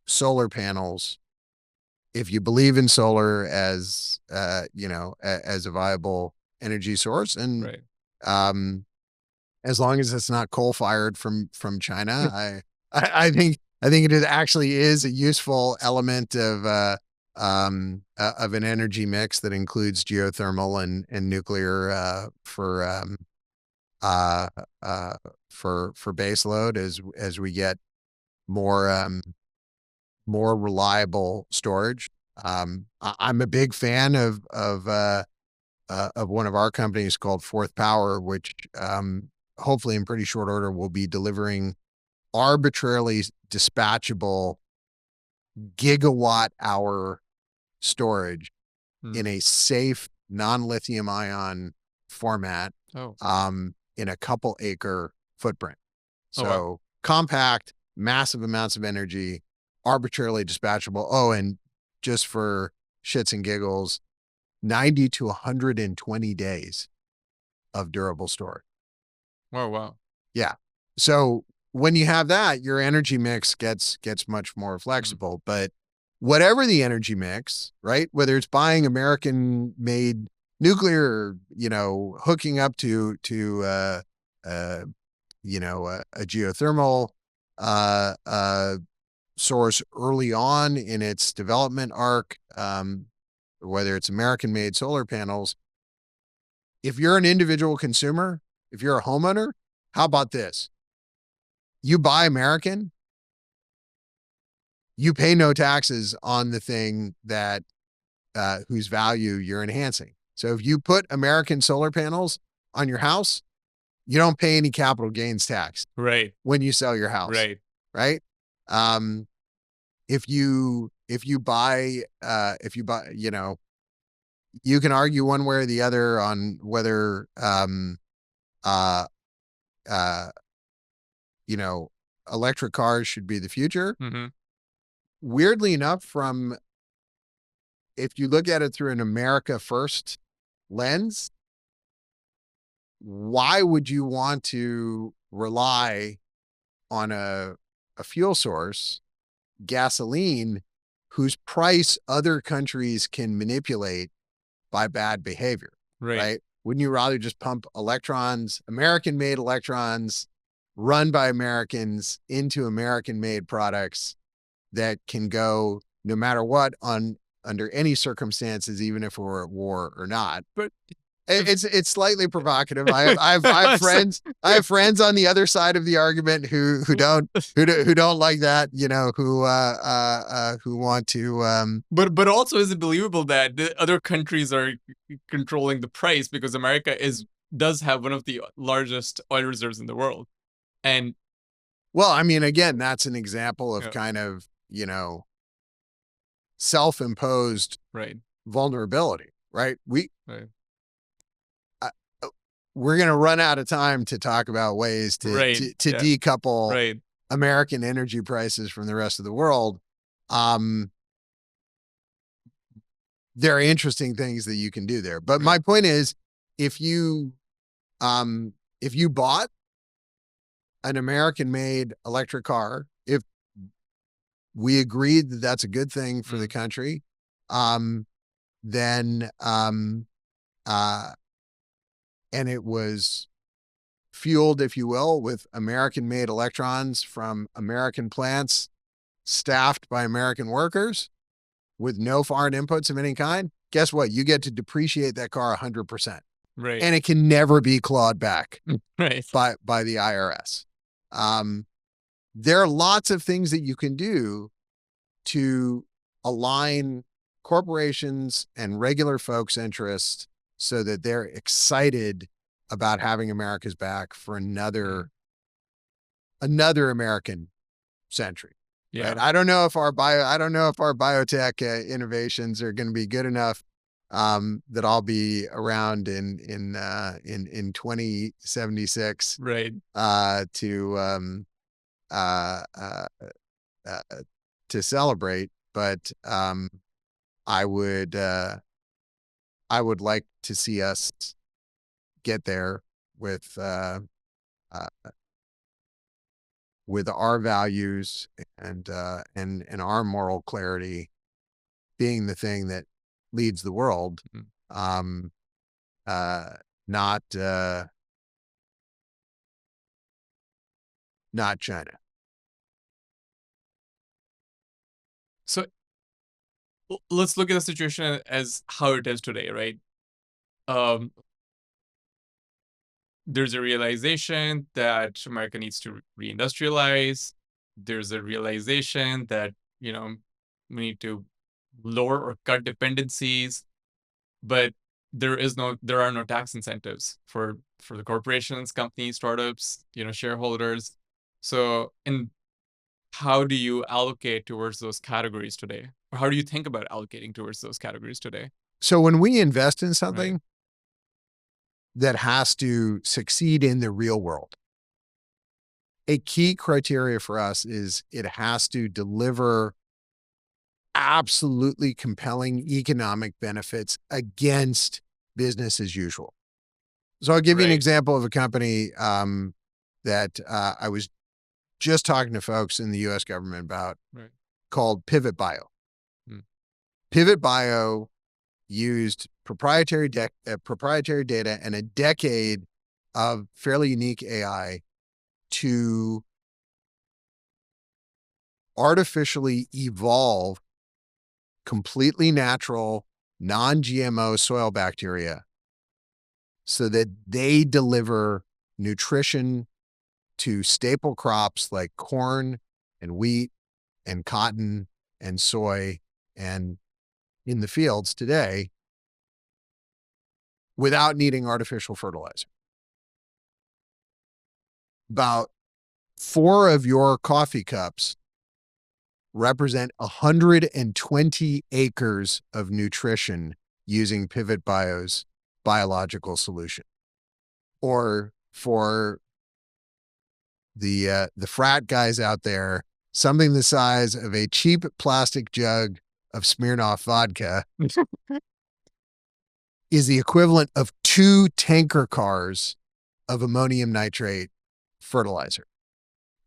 solar panels, if you believe in solar as as a viable energy source, and right. As long as it's not coal fired from China, I think it actually is a useful element of an energy mix that includes geothermal and nuclear for base load as we get more reliable storage. I'm a big fan of one of our companies called Fourth Power, which hopefully in pretty short order will be delivering arbitrarily dispatchable gigawatt hour storage in a safe non-lithium ion format in a couple acre footprint. So compact, massive amounts of energy, arbitrarily dispatchable. Oh, and just for shits and giggles, 90 to 120 days of durable storage. Wow. Yeah. So when you have that, your energy mix gets much more flexible. But whatever the energy mix, right? Whether it's buying American made nuclear, hooking up to a geothermal source early on in its development arc, whether it's American made solar panels, if you're an individual consumer, if you're a homeowner, how about this? You buy American, you pay no taxes on the thing that whose value you're enhancing. So if you put American solar panels on your house, you don't pay any capital gains tax when you sell your house. Right. If you buy, you can argue one way or the other on whether, electric cars should be the future. Weirdly enough, if you look at it through an America first lens, why would you want to rely on a fuel source, gasoline, whose price other countries can manipulate by bad behavior? Right? Wouldn't you rather just pump electrons, American-made electrons, run by Americans into American-made products that can go no matter what on under any circumstances, even if we're at war or not. But it's slightly provocative. I have friends on the other side of the argument who don't like that, who want to. But also, is it believable that the other countries are controlling the price because America does have one of the largest oil reserves in the world, and well, I mean, again, that's an example of kind of self-imposed vulnerability, right? We're going to run out of time to talk about ways to decouple American energy prices from the rest of the world. There are interesting things that you can do there. But my point is, if you bought an American-made electric car, if we agreed that that's a good thing for the country, then and it was fueled, if you will, with American-made electrons from American plants, staffed by American workers, with no foreign inputs of any kind, guess what? You get to depreciate that car 100%. Right. And it can never be clawed back right. by the IRS. There are lots of things that you can do to align corporations and regular folks' interests so that they're excited about having America's back for another American century. Yeah. Right? I don't know if our biotech innovations are going to be good enough that I'll be around in 2076. Right. To celebrate, but I would like to see us get there with our values and our moral clarity being the thing that leads the world, not China. So let's look at the situation as how it is today, right? There's a realization that America needs to reindustrialize. There's a realization that, we need to lower or cut dependencies, but there are no tax incentives for the corporations, companies, startups, shareholders. So, how do you allocate towards those categories today? Or how do you think about allocating towards those categories today? So when we invest in something that has to succeed in the real world, a key criteria for us is it has to deliver absolutely compelling economic benefits against business as usual. So I'll give you an example of a company that I was just talking to folks in the U.S. government about, called Pivot Bio. Pivot Bio used proprietary data and a decade of fairly unique AI to artificially evolve completely natural, non-GMO soil bacteria so that they deliver nutrition to staple crops like corn and wheat and cotton and soy and in the fields today without needing artificial fertilizer. About 4 of your coffee cups represent 120 acres of nutrition using Pivot Bio's biological solution. Or for the frat guys out there, something the size of a cheap plastic jug of Smirnoff vodka is the equivalent of 2 tanker cars of ammonium nitrate fertilizer.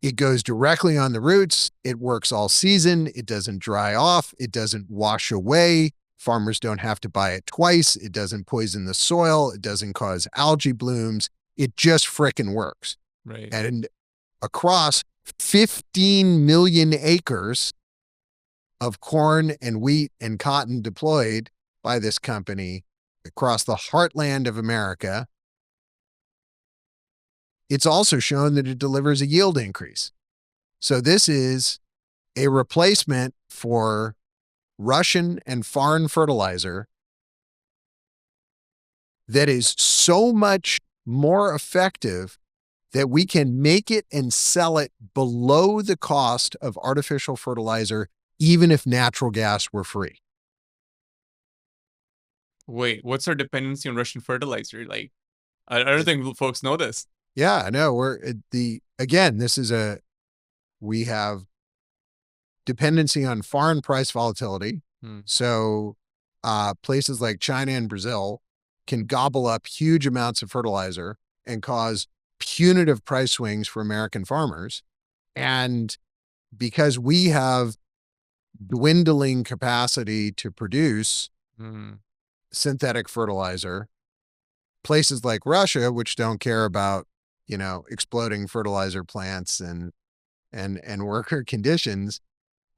It goes directly on the roots. It works all season. It doesn't dry off. It doesn't wash away. Farmers don't have to buy it twice. It doesn't poison the soil. It doesn't cause algae blooms. It just frickin' works. Right. And across 15 million acres of corn and wheat and cotton deployed by this company across the heartland of America, it's also shown that it delivers a yield increase. So this is a replacement for Russian and foreign fertilizer that is so much more effective that we can make it and sell it below the cost of artificial fertilizer, even if natural gas were free. Wait, what's our dependency on Russian fertilizer? Like, I don't think folks know this. Yeah, no, we have dependency on foreign price volatility. So places like China and Brazil can gobble up huge amounts of fertilizer and cause punitive price swings for American farmers. And because we have dwindling capacity to produce synthetic fertilizer, places like Russia, which don't care about, exploding fertilizer plants and worker conditions.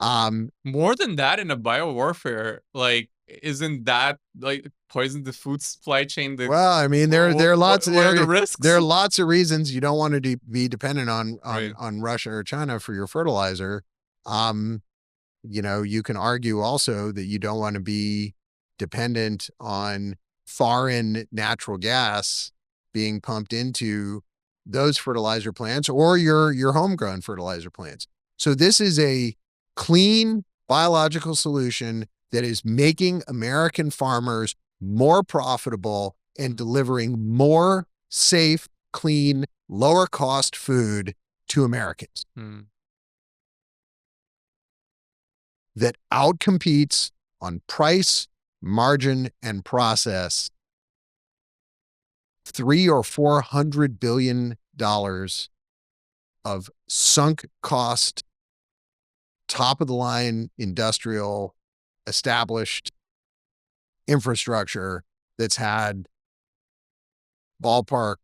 More than that, in a biowarfare, like, isn't that like poison the food supply chain? Well, I mean, there are lots of the risks. There are lots of reasons you don't want to be dependent on Right. on Russia or China for your fertilizer. You can argue also that you don't want to be dependent on foreign natural gas being pumped into those fertilizer plants or your homegrown fertilizer plants. So this is a clean biological solution that is making American farmers more profitable and delivering more safe, clean, lower cost food to Americans that outcompetes on price, margin, and process $300 or $400 billion of sunk cost, top of the line industrial established infrastructure that's had ballpark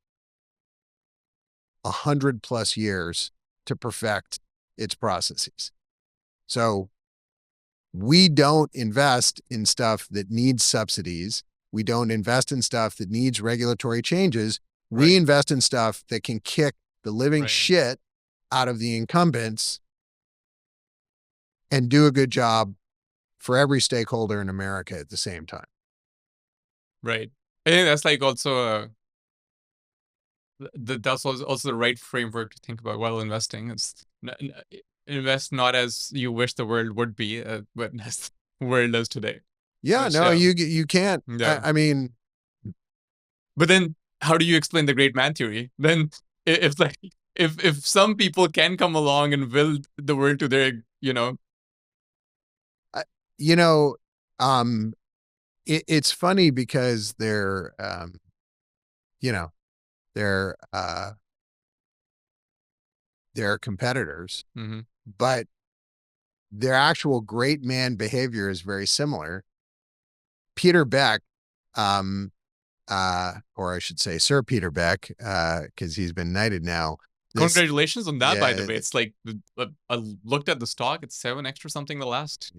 100+ years to perfect its processes. So we don't invest in stuff that needs subsidies. We don't invest in stuff that needs regulatory changes. We invest in stuff that can kick the living shit out of the incumbents and do a good job for every stakeholder in America at the same time. Right. I think that's like also that's also the right framework to think about while investing. It's invest not as you wish the world would be, but as the world is today. Yeah, no, you can't. Yeah. I mean, but then how do you explain the great man theory? Then if some people can come along and will the world to their, it's funny because they're competitors, but their actual great man behavior is very similar. Peter Beck, or I should say Sir Peter Beck, because he's been knighted now. Congratulations on that, by the way. It's like, I looked at the stock, it's 7x or something the last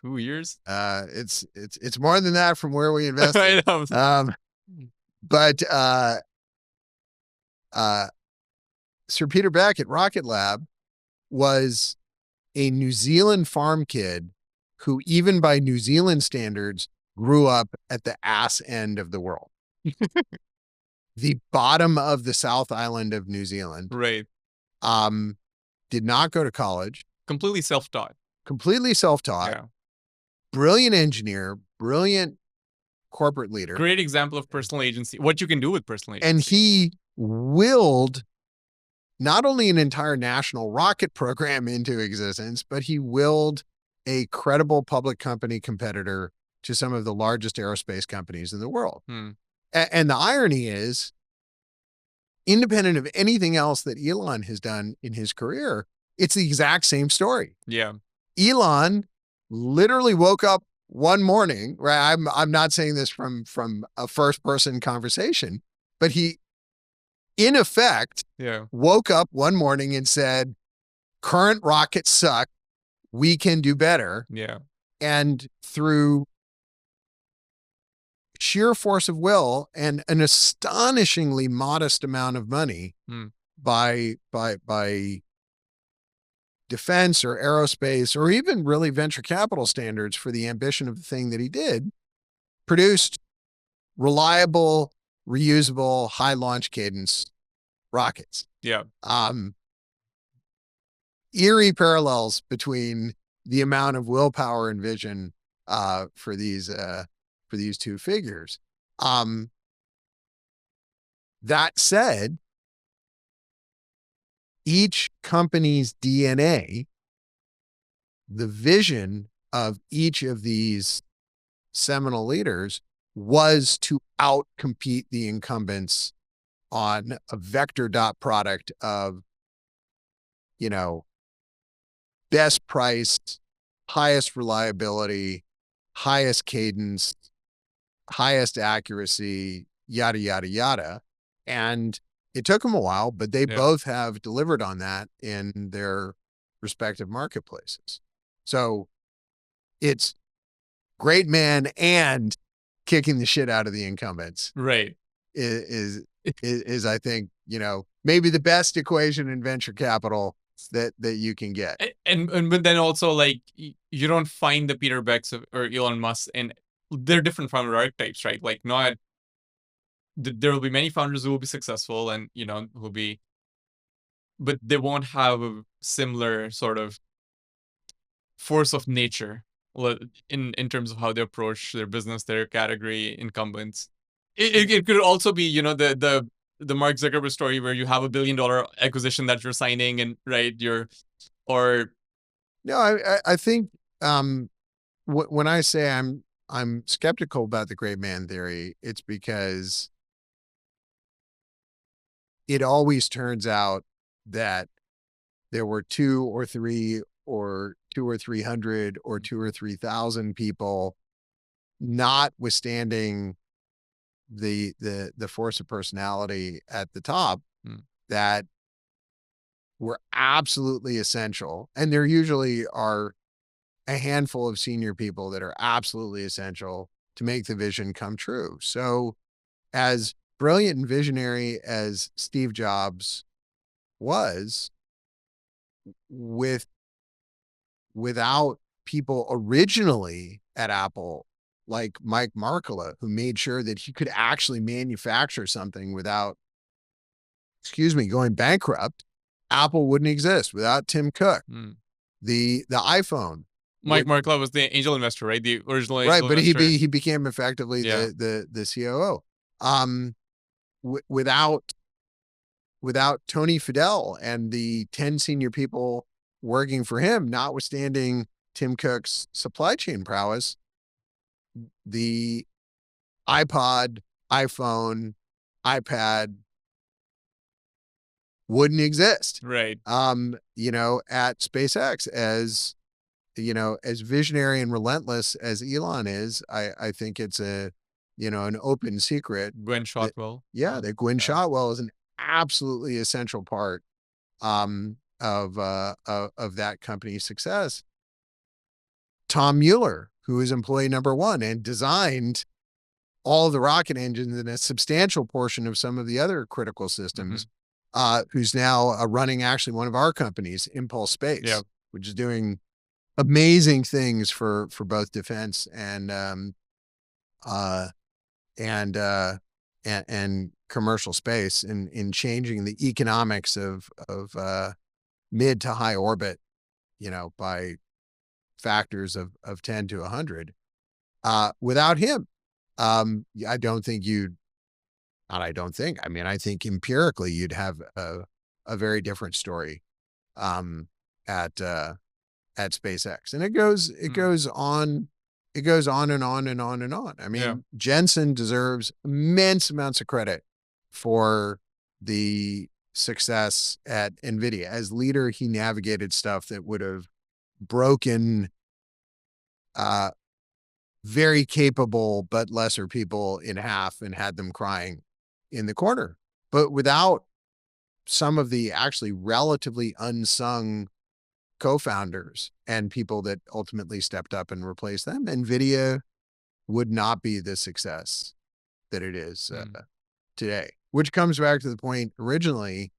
2 years. It's more than that from where we invested. I know. But Sir Peter Beck at RocketLab was a New Zealand farm kid who, even by New Zealand standards, grew up at the ass end of the world. The bottom of the South Island of New Zealand. Right. Did not go to college. Completely self-taught. Yeah. Brilliant engineer, brilliant corporate leader. Great example of personal agency. What you can do with personal agency. And he willed not only an entire national rocket program into existence, but he willed a credible public company competitor to some of the largest aerospace companies in the world. And the irony is, independent of anything else that Elon has done in his career, it's the exact same story. Yeah. Elon literally woke up one morning, right? I'm not saying this from a first person conversation, but he, in effect, woke up one morning and said, current rockets suck. we can do better. Yeah. And through sheer force of will and an astonishingly modest amount of money by defense or aerospace or even really venture capital standards for the ambition of the thing that he did, produced reliable, reusable, high launch cadence rockets. Yeah. Eerie parallels between the amount of willpower and vision for these two figures. That said, each company's DNA, the vision of each of these seminal leaders was to outcompete the incumbents on a vector dot product of, best price, highest reliability, highest cadence, highest accuracy, yada, yada, yada. And it took them a while, but they both have delivered on that in their respective marketplaces. So it's great man and kicking the shit out of the incumbents. Right. Is I think, maybe the best equation in venture capital that you can get. And but then also, like, you don't find the Peter Becks or Elon Musk, and they're different founder archetypes, right? Like, not there will be many founders who will be successful and who will be, but they won't have a similar sort of force of nature in terms of how they approach their business, their category, incumbents. It could also be the Mark Zuckerberg story where you have $1 billion acquisition that you're signing, and I think when I say I'm skeptical about the great man theory, it's because it always turns out that there were 2 or 3 or 2 or 300 or 2 or 3,000 people, notwithstanding the force of personality at the top, that were absolutely essential. And there usually are a handful of senior people that are absolutely essential to make the vision come true. So as brilliant and visionary as Steve Jobs was, without people originally at Apple, like Mike Markkula, who made sure that he could actually manufacture something without, going bankrupt, Apple wouldn't exist. Without Tim Cook. The iPhone. Mike Markkula was the angel investor, right? The original angel investor. Right, but he became effectively the COO. Without Tony Fadell and the 10 senior people working for him, notwithstanding Tim Cook's supply chain prowess, the iPod, iPhone, iPad wouldn't exist. Right. At SpaceX, as visionary and relentless as Elon is, I think it's an open secret. Gwen Shotwell. That Gwen Shotwell is an absolutely essential part of that company's success. Tom Mueller, who is employee number 1 and designed all of the rocket engines and a substantial portion of some of the other critical systems, who's now running actually one of our companies, Impulse Space, which is doing amazing things for both defense and commercial space in changing the economics of mid to high orbit, by factors of 10 to 100. Without him, I think empirically you'd have a very different story at SpaceX. And it goes on and on and on and on. I mean, Jensen deserves immense amounts of credit for the success at NVIDIA. As leader, he navigated stuff that would have broken very capable but lesser people in half and had them crying in the corner. But without some of the actually relatively unsung co-founders and people that ultimately stepped up and replaced them, NVIDIA would not be the success that it is today, which comes back to the point originally,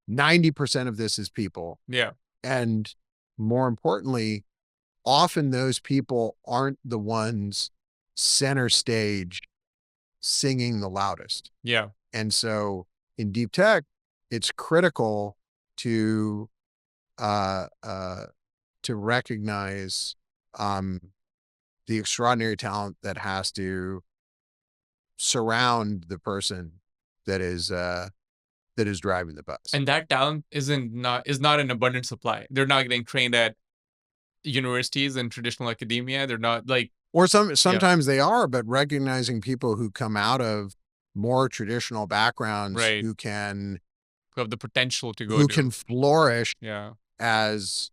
90% of this is people. Yeah. And more importantly, often those people aren't the ones center stage singing the loudest. Yeah. And so in deep tech, it's critical to recognize the extraordinary talent that has to surround the person that is driving the bus. And that talent is not in abundant supply. They're not getting trained at universities and traditional academia. They're not like, or sometimes they are, but recognizing people who come out of more traditional backgrounds, right, who have the potential to go, who can flourish, yeah, as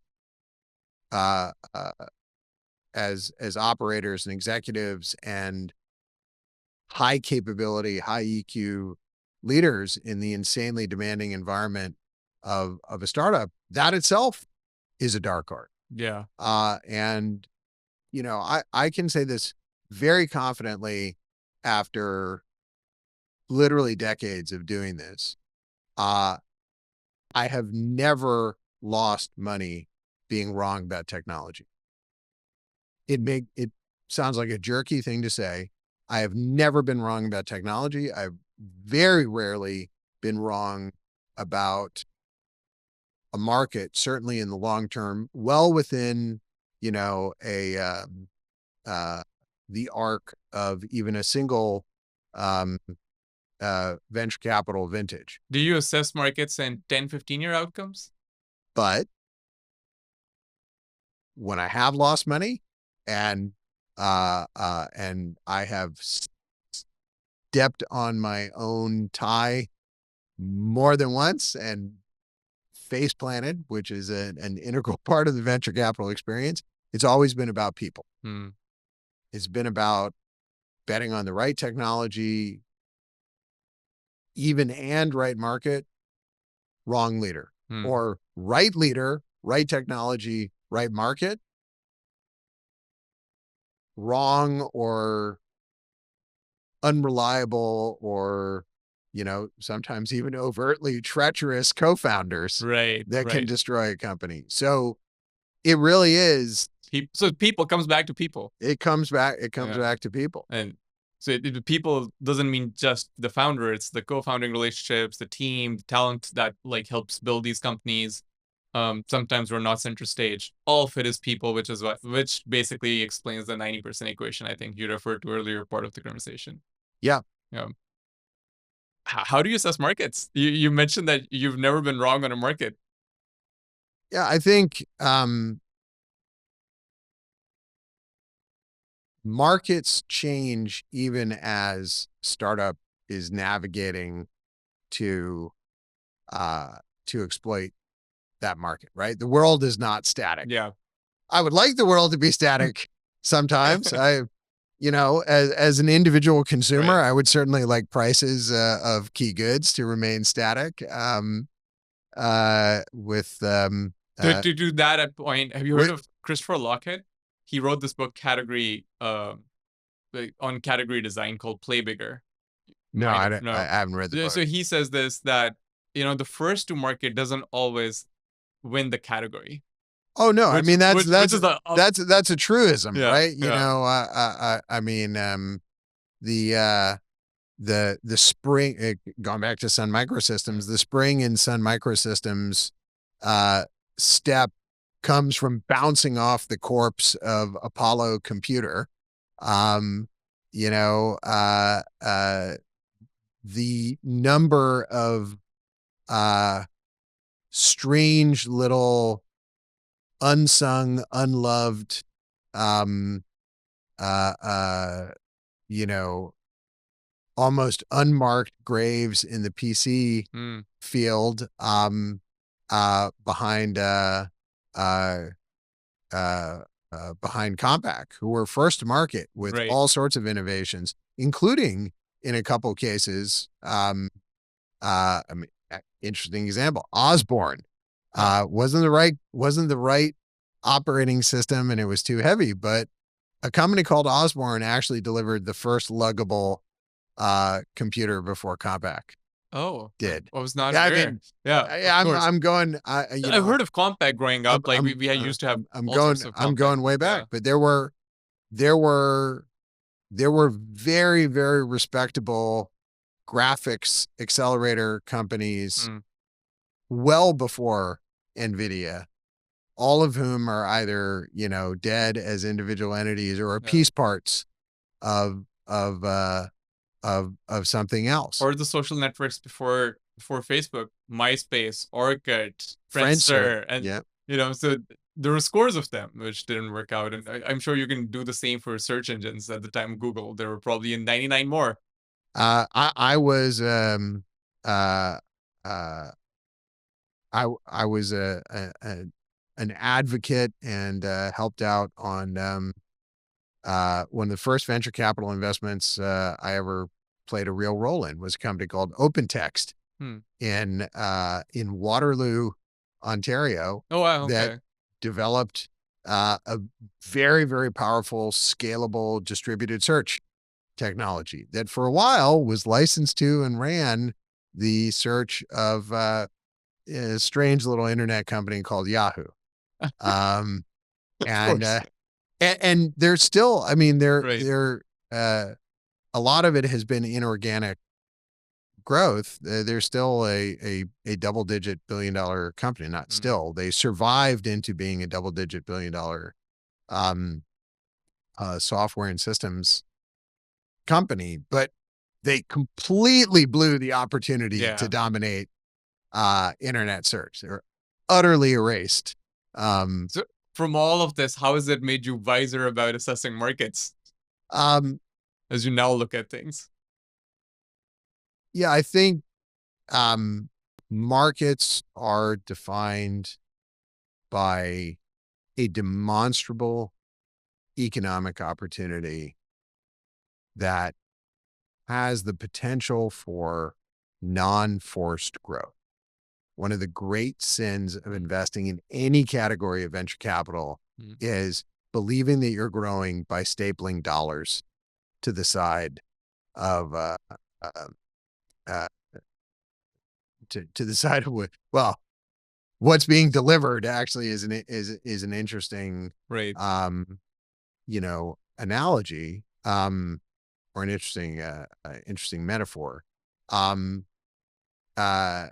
operators and executives and high capability, high EQ leaders in the insanely demanding environment of a startup. That itself is a dark art. Yeah. And, you know, I can say this very confidently after literally decades of doing this. I have never lost money being wrong about technology. It sounds like a jerky thing to say. I have never been wrong about technology. I've very rarely been wrong about a market, certainly in the long term, well within, you know, the arc of even a single venture capital vintage. Do you assess markets in 10, 15-year outcomes? But when I have lost money and I have stepped on my own tie more than once and face planted, which is an integral part of the venture capital experience, it's always been about people. It's been about betting on the right technology, even and right market, wrong leader, or right leader, right technology, right market, wrong or unreliable, or, you know, sometimes even overtly treacherous co-founders that can destroy a company. So it really is. So people comes back to people. It comes back to people. And so people doesn't mean just the founder. It's the co-founding relationships, the team, the talent that like helps build these companies. Sometimes we're not center stage. All of it is people, which basically explains the 90% equation I think you referred to earlier, part of the conversation. Yeah. Yeah. How do you assess markets? You mentioned that you've never been wrong on a market. Yeah, I think markets change even as startup is navigating to exploit that market, right? The world is not static. Yeah. I would like the world to be static sometimes. You know, as an individual consumer, I would certainly like prices of key goods to remain static. To do that at point, have you heard of Christopher Lockhead? He wrote this book, Category, on category design, called Play Bigger. No, I haven't read the book. So he says the first to market doesn't always win the category. Oh no, I mean that's a truism, right? You know, I mean, the spring, going back to Sun Microsystems, the spring in Sun Microsystems step comes from bouncing off the corpse of Apollo computer. You know, the number of strange little unsung, unloved, you know, almost unmarked graves in the PC field, behind Compaq, who were first to market with all sorts of innovations, including in a couple cases, I mean, interesting example, Osborne, Wasn't the right operating system, and it was too heavy. But a company called Osborne actually delivered the first luggable computer before Compaq Oh, did. I was not Yeah, I aware. mean, Yeah, of course. I'm going. I've heard of Compaq growing up. Like we had used to have all sorts of I'm Compaq. going way back. Yeah. But there were very, very respectable graphics accelerator companies Mm, well before NVIDIA, all of whom are either, dead as individual entities or are yeah. piece parts of, of, uh, of something else. Or the social networks before Facebook, MySpace, Orkut, Friendster. Friendster, and Yeah. so there were scores of them which didn't work out, and I'm sure you can do the same for search engines. At the time, Google, there were probably 99 more. I was, uh, uh, I was an advocate and helped out on one of the first venture capital investments I ever played a real role in was a company called OpenText Hmm. in Waterloo, Ontario, Oh wow, that okay. developed a very, very powerful, scalable distributed search technology that for a while was licensed to and ran the search of a strange little internet company called Yahoo. Um, Of and, course. uh, and there's still, I mean, Right. uh, a lot of it has been inorganic growth. They're still a double-digit billion-dollar company. Not Mm. still, they survived into being a double-digit billion-dollar um, software and systems company, but they completely blew the opportunity to Yeah. dominate internet search. They're utterly erased. Um, So from all of this, how has it made you wiser about assessing markets um, as you now look at things? yeah, I think markets are defined by a demonstrable economic opportunity that has the potential for non-forced growth. One of the great sins of Mm, investing in any category of venture capital mm. is believing that you're growing by stapling dollars to the side of uh, uh, to the side of what's being delivered actually is an interesting Right. um analogy or an interesting metaphor. um uh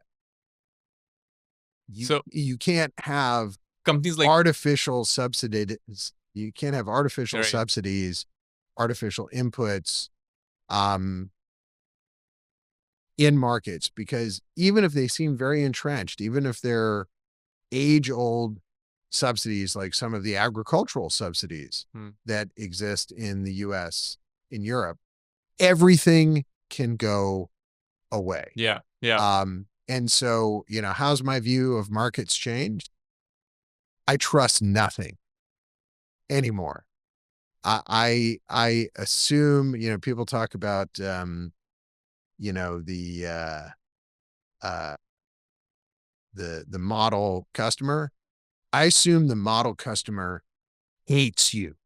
So you can't have companies like artificial subsidies. You can't have artificial right. subsidies, artificial inputs um in markets, because even if they seem very entrenched, even if they're age old subsidies, like some of the agricultural subsidies Hmm. that exist in the US, in Europe, everything can go away. Yeah. Yeah. And so, how's my view of markets changed? I trust nothing anymore. I assume, people talk about, the, uh, the model customer. I assume the model customer hates you.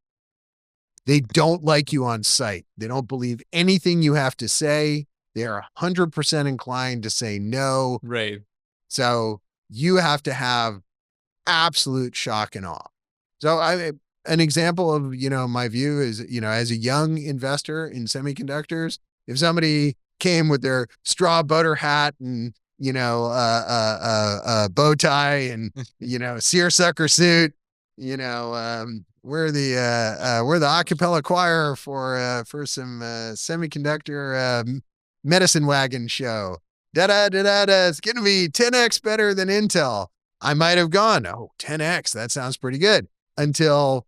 They don't like you on site. They don't believe anything you have to say. They are 100% inclined to say no. Right. So you have to have absolute shock and awe. So an example of, my view is, as a young investor in semiconductors, if somebody came with their straw butter hat and, bow tie and, seersucker suit, we're the acapella choir for some semiconductor medicine wagon show. Da da da da da. It's gonna be 10x better than Intel. I might have gone, oh, 10x. That sounds pretty good, until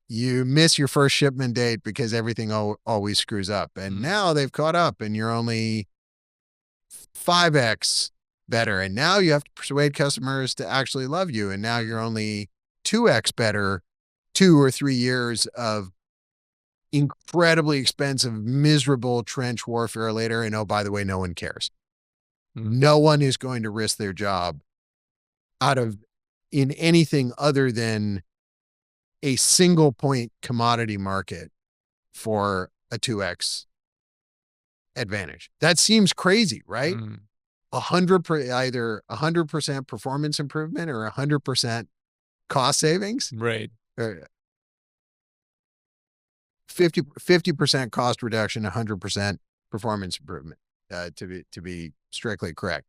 you miss your first shipment date because everything always screws up. And Mm. now they've caught up, and you're only 5x better. And now you have to persuade customers to actually love you. And now you're only 2x better 2 or 3 years of incredibly expensive, miserable trench warfare later. And oh, by the way, no one cares. Mm. No one is going to risk their job. in anything other than a single point commodity market for a 2x advantage. That seems crazy, right? 100% performance improvement or 100% cost savings, Right. or 50% cost reduction, 100% performance improvement, to be strictly correct.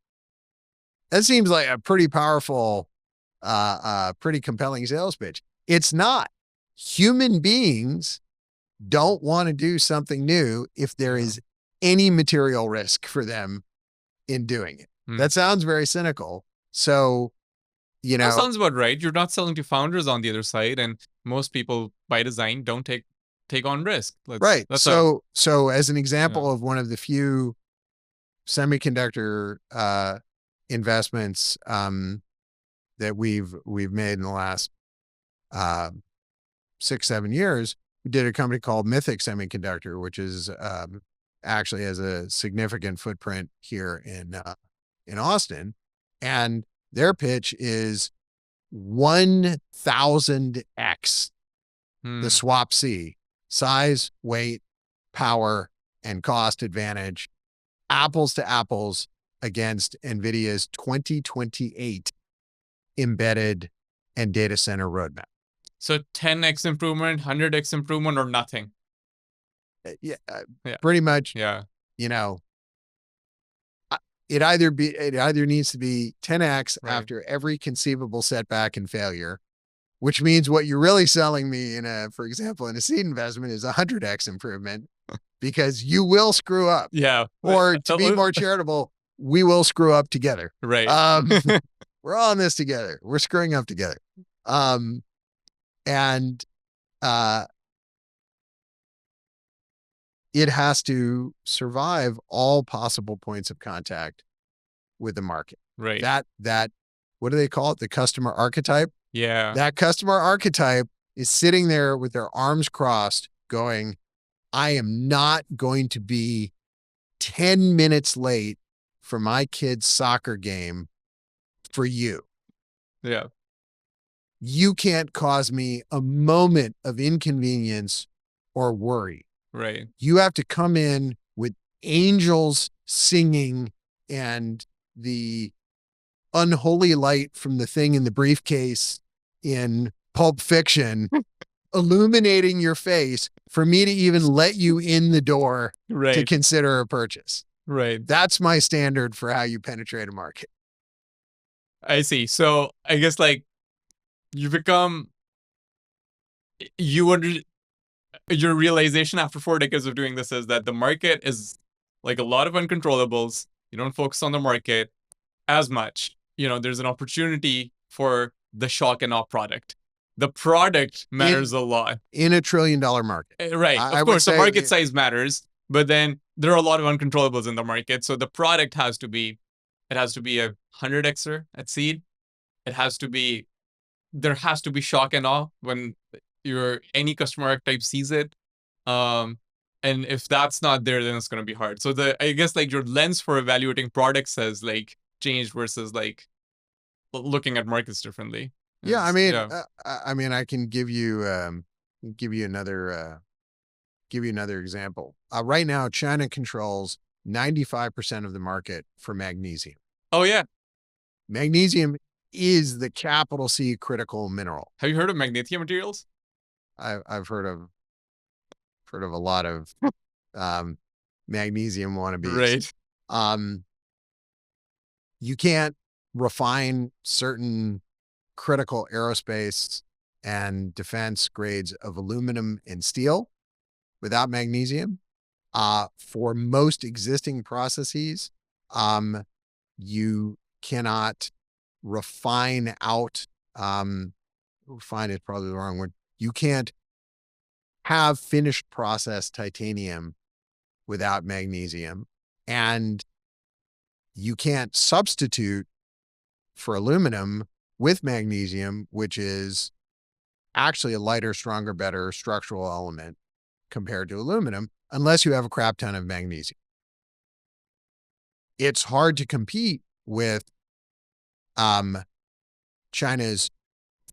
That seems like a pretty powerful, pretty compelling sales pitch. It's not. Human beings don't want to do something new if there is any material risk for them in doing it. That sounds very cynical. So, that sounds about right. You're not selling to founders on the other side, and most people by design don't take on risk. Right. So as an example of one of the few semiconductor investments that we've made in the last 6-7 years, we did a company called Mythic Semiconductor, which is actually has a significant footprint here in Austin, and their pitch is 1,000x the swap C, size, weight, power, and cost advantage, apples to apples against NVIDIA's 2028 embedded and data center roadmap. So 10x improvement, 100x improvement, or nothing. Yeah, pretty much. Yeah. It either needs to be 10x after every conceivable setback and failure, which means what you're really selling me for example, in a seed investment is 100x improvement, because you will screw up. Yeah. Or to be more charitable, we will screw up together. Right. We're all in this together. We're screwing up together. It has to survive all possible points of contact with the market. Right. That what do they call it? The customer archetype. Yeah. That customer archetype is sitting there with their arms crossed going, I am not going to be 10 minutes late for my kid's soccer game for you. Yeah. You can't cause me a moment of inconvenience or worry. Right. You have to come in with angels singing and the unholy light from the thing in the briefcase in Pulp Fiction illuminating your face for me to even let you in the door to consider a purchase. Right. That's my standard for how you penetrate a market. I see. So I guess your realization after 4 decades of doing this is that the market is like a lot of uncontrollables. You don't focus on the market as much. There's an opportunity for the shock and awe product. The product matters a lot. In a $1 trillion market. Right. Of course, the market size matters, but then there are a lot of uncontrollables in the market. So the product has to be a 100xer at seed. There has to be shock and awe when any customer archetype sees it. And if that's not there, then it's going to be hard. So I guess your lens for evaluating products has changed versus looking at markets differently. Yeah. I mean, I can give you another example. Right now, China controls 95% of the market for magnesium. Oh yeah. Magnesium is the capital C critical mineral. Have you heard of magnesium materials? I've heard of a lot of magnesium wannabes. Right. You can't refine certain critical aerospace and defense grades of aluminum and steel without magnesium. For most existing processes, you cannot refine out, refine is probably the wrong word. You can't have finished process titanium without magnesium, and you can't substitute for aluminum with magnesium, which is actually a lighter, stronger, better structural element compared to aluminum, unless you have a crap ton of magnesium. It's hard to compete with China's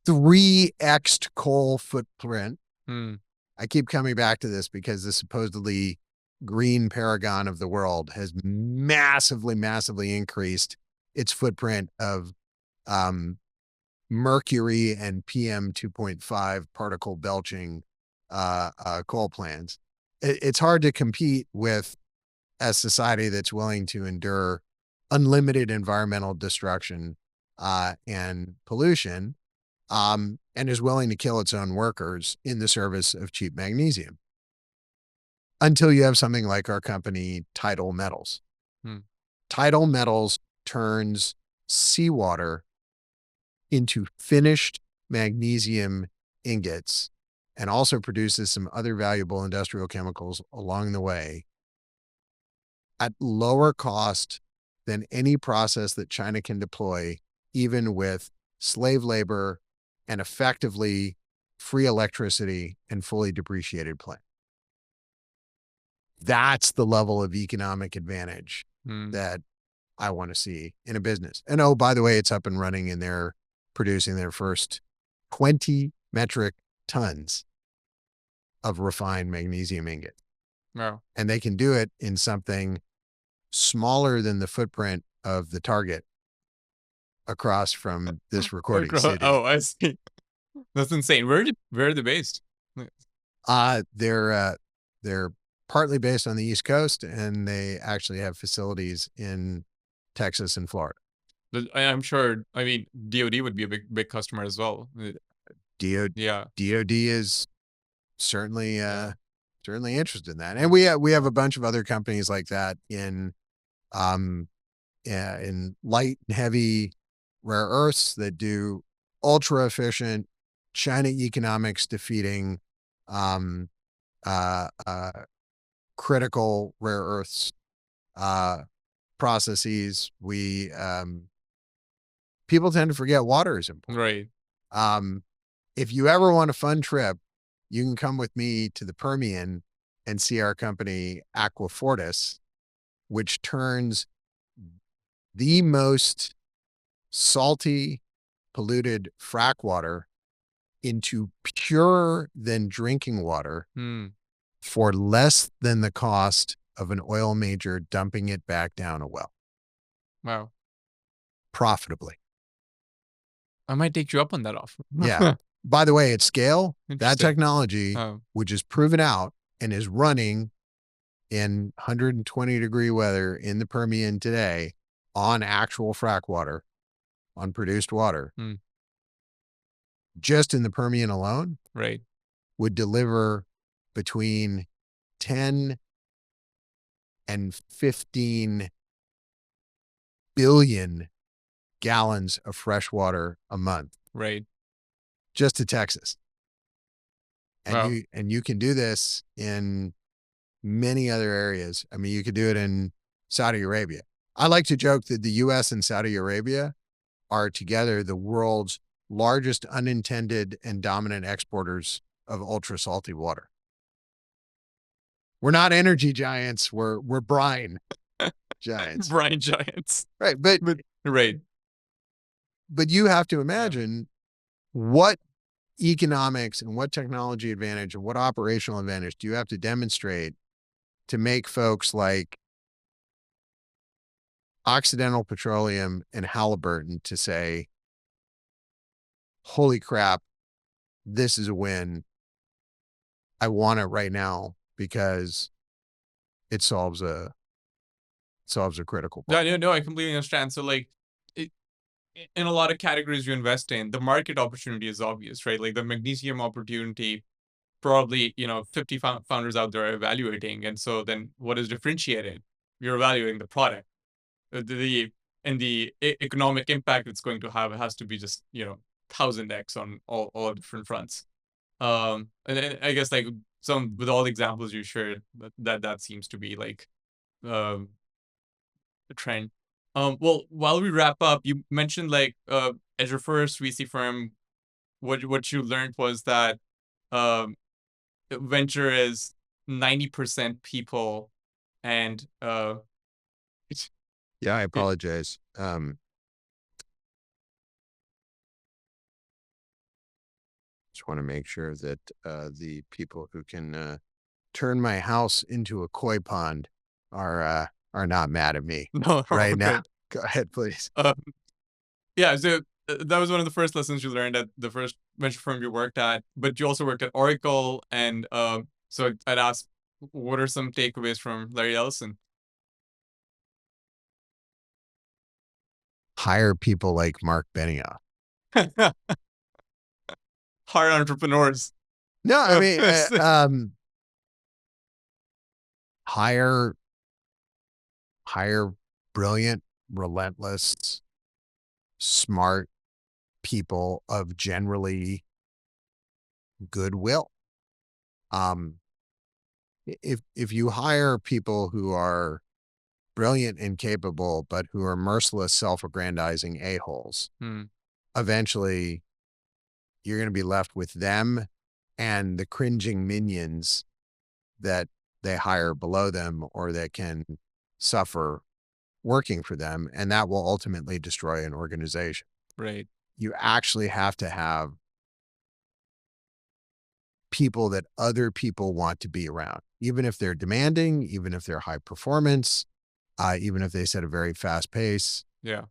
3x coal footprint. Hmm. I keep coming back to this because the supposedly green paragon of the world has massively, massively increased its footprint of mercury and PM 2.5 particle belching coal plants. It's hard to compete with a society that's willing to endure unlimited environmental destruction and pollution, and is willing to kill its own workers in the service of cheap magnesium. Until you have something like our company, Tidal Metals. Hmm. Tidal Metals turns seawater into finished magnesium ingots and also produces some other valuable industrial chemicals along the way at lower cost than any process that China can deploy, even with slave labor and effectively free electricity and fully depreciated plant. That's the level of economic advantage that I want to see in a business. And oh, by the way, it's up and running and they're producing their first 20 metric tons of refined magnesium ingot. Wow. And they can do it in something smaller than the footprint of the target across from this recording city. Oh, I see. That's insane. Where are they based? They're partly based on the East Coast, and they actually have facilities in Texas and Florida. I'm sure. I mean, DoD would be a big customer as well. DoD Yeah. is certainly certainly interested in that, and we have a bunch of other companies like that in light and heavy rare earths that do ultra efficient China economics defeating critical rare earths processes. People tend to forget water is important. Right. If you ever want a fun trip, you can come with me to the Permian and see our company Aquafortis, which turns the most salty, polluted frack water into purer than drinking water for less than the cost of an oil major dumping it back down a well. Wow. Profitably. I might take you up on that offer. Yeah. By the way, at scale, that technology, which is proven out and is running in 120-degree weather in the Permian today on actual frack water, on produced water, just in the Permian alone, right, would deliver between 10 and 15 billion gallons of fresh water a month. Right. Just to Texas. And wow. you can do this in many other areas. I mean, you could do it in Saudi Arabia. I like to joke that the US and Saudi Arabia are together the world's largest unintended and dominant exporters of ultra salty water. We're not energy giants. We're brine giants. Brine giants. Right. But right. But you have to imagine what economics and what technology advantage and what operational advantage do you have to demonstrate to make folks like Occidental Petroleum and Halliburton to say, holy crap, this is a win. I want it right now because it solves a critical problem. Yeah, no, I completely understand. So like in a lot of categories you invest in, the market opportunity is obvious, right? Like the magnesium opportunity, probably, 50 founders out there are evaluating. And so then what is differentiated? You're evaluating the product. The economic impact it's going to have has to be just, 1000x on all different fronts. And I guess like with all the examples you shared, that seems to be like the trend. Well, while we wrap up, you mentioned like as your first VC firm, what you learned was that venture is 90% people, and yeah, I apologize. just want to make sure that the people who can turn my house into a koi pond are not mad at me No, right now. good. Go ahead, please. Yeah, so that was one of the first lessons you learned at the first venture firm you worked at, but you also worked at Oracle, and so I'd ask, what are some takeaways from Larry Ellison? Hire people like Mark Benioff. Hard entrepreneurs. No, I mean, hire brilliant, relentless, smart people of generally goodwill. If you hire people who are brilliant and capable, but who are merciless, self-aggrandizing a-holes, eventually you're going to be left with them and the cringing minions that they hire below them or that can suffer working for them. And that will ultimately destroy an organization. Right. You actually have to have people that other people want to be around, even if they're demanding, even if they're high performance, even if they set a very fast pace. Yeah.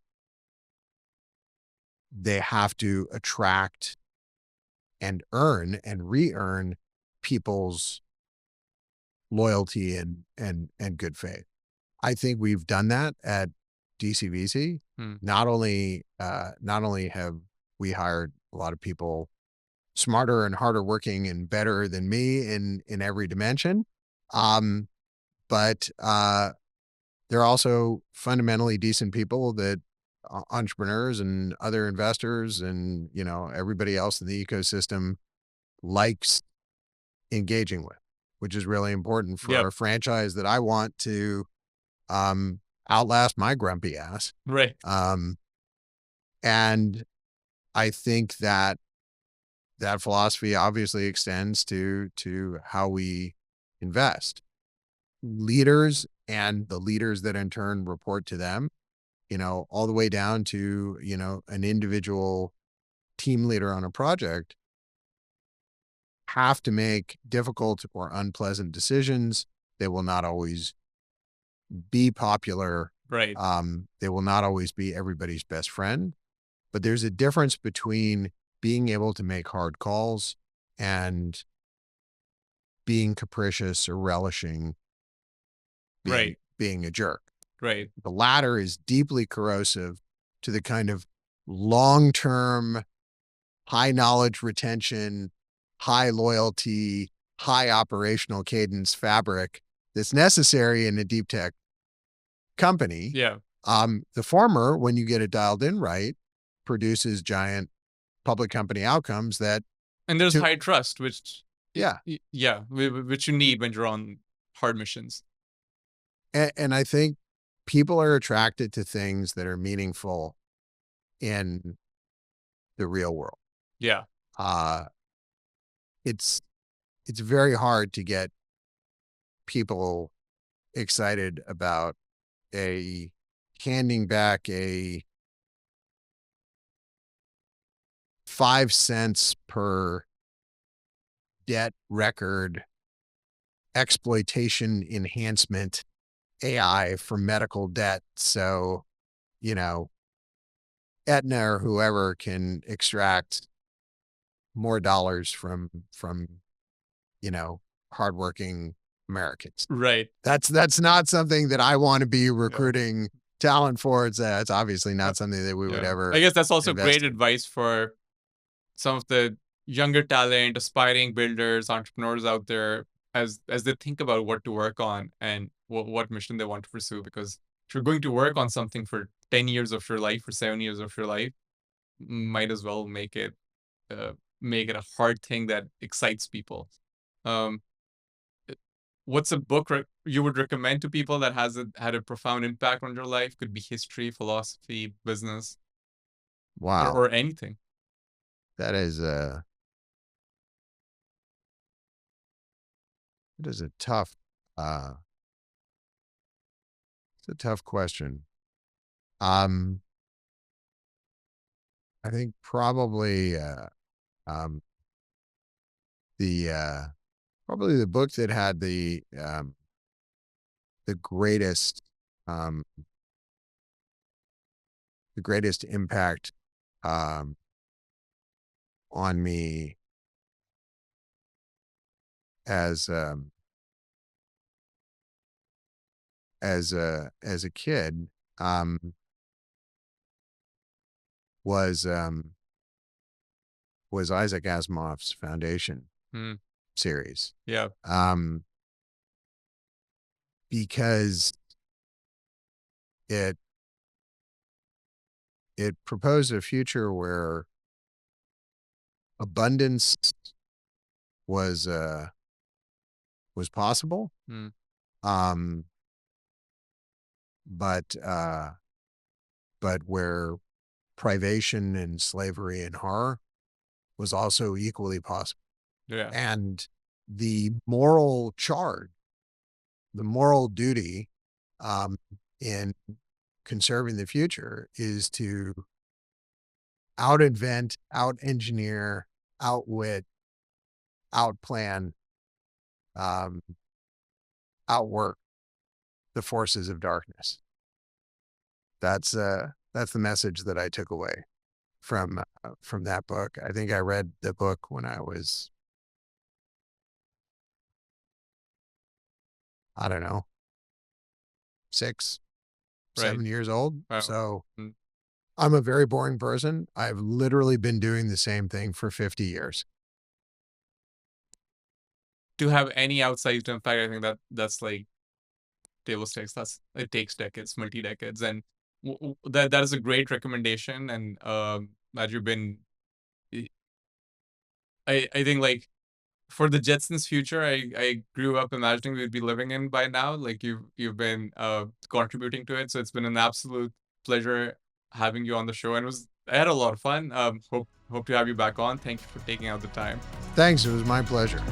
They have to attract and earn and re-earn people's loyalty and good faith. I think we've done that at DCVC. Not only have we hired a lot of people smarter and harder working and better than me in every dimension, but they're also fundamentally decent people that entrepreneurs and other investors and everybody else in the ecosystem likes engaging with, which is really important for a franchise that I want to outlast my grumpy ass. Right. And I think that philosophy obviously extends to how we invest. Leaders and the leaders that in turn report to them, all the way down to, an individual team leader on a project, have to make difficult or unpleasant decisions. They will not always be popular. Right. They will not always be everybody's best friend, but there's a difference between being able to make hard calls and being capricious or relishing being a jerk. Right. The latter is deeply corrosive to the kind of long-term, high knowledge retention, high loyalty, high operational cadence fabric that's necessary in a deep tech company. Yeah. The former, when you get it dialed in right, produces giant public company outcomes that. And there's high trust, which which you need when you're on hard missions. And I think people are attracted to things that are meaningful in the real world. Yeah. It's very hard to get people excited about handing back a 5 cents per debt record exploitation enhancement AI for medical debt. So, Aetna or whoever can extract more dollars from hardworking Americans. Right. That's not something that I want to be recruiting talent for. It's obviously not something that we would ever. I guess that's also great advice for some of the younger talent, aspiring builders, entrepreneurs out there as they think about what to work on and what mission they want to pursue. Because if you're going to work on something for 10 years of your life or 7 years of your life, might as well make it a hard thing that excites people. What's a book you would recommend to people that has had a profound impact on your life? Could be history, philosophy, business. Wow. Or anything. That is a tough, it's a tough question. I think probably, probably the book that had the greatest impact on me as a kid was Isaac Asimov's Foundation series. Yeah. Because it proposed a future where abundance was possible, but where privation and slavery and horror was also equally possible. Yeah. And the moral charge, the moral duty in conserving the future is to out-invent, out-engineer, outwit, outplan, outwork the forces of darkness. That's the message that I took away from that book. I think I read the book when I was, I don't know, 6, 7 years old. Wow. So I'm a very boring person. I've literally been doing the same thing for 50 years. To have any outsized impact, I think that's like table stakes. It takes decades, multi-decades, and that is a great recommendation. And that you've been, I think like for the Jetsons' future, I grew up imagining we'd be living in by now. Like you've been contributing to it, so it's been an absolute pleasure having you on the show, and I had a lot of fun. Hope to have you back on. Thank you for taking out the time. Thanks. It was my pleasure.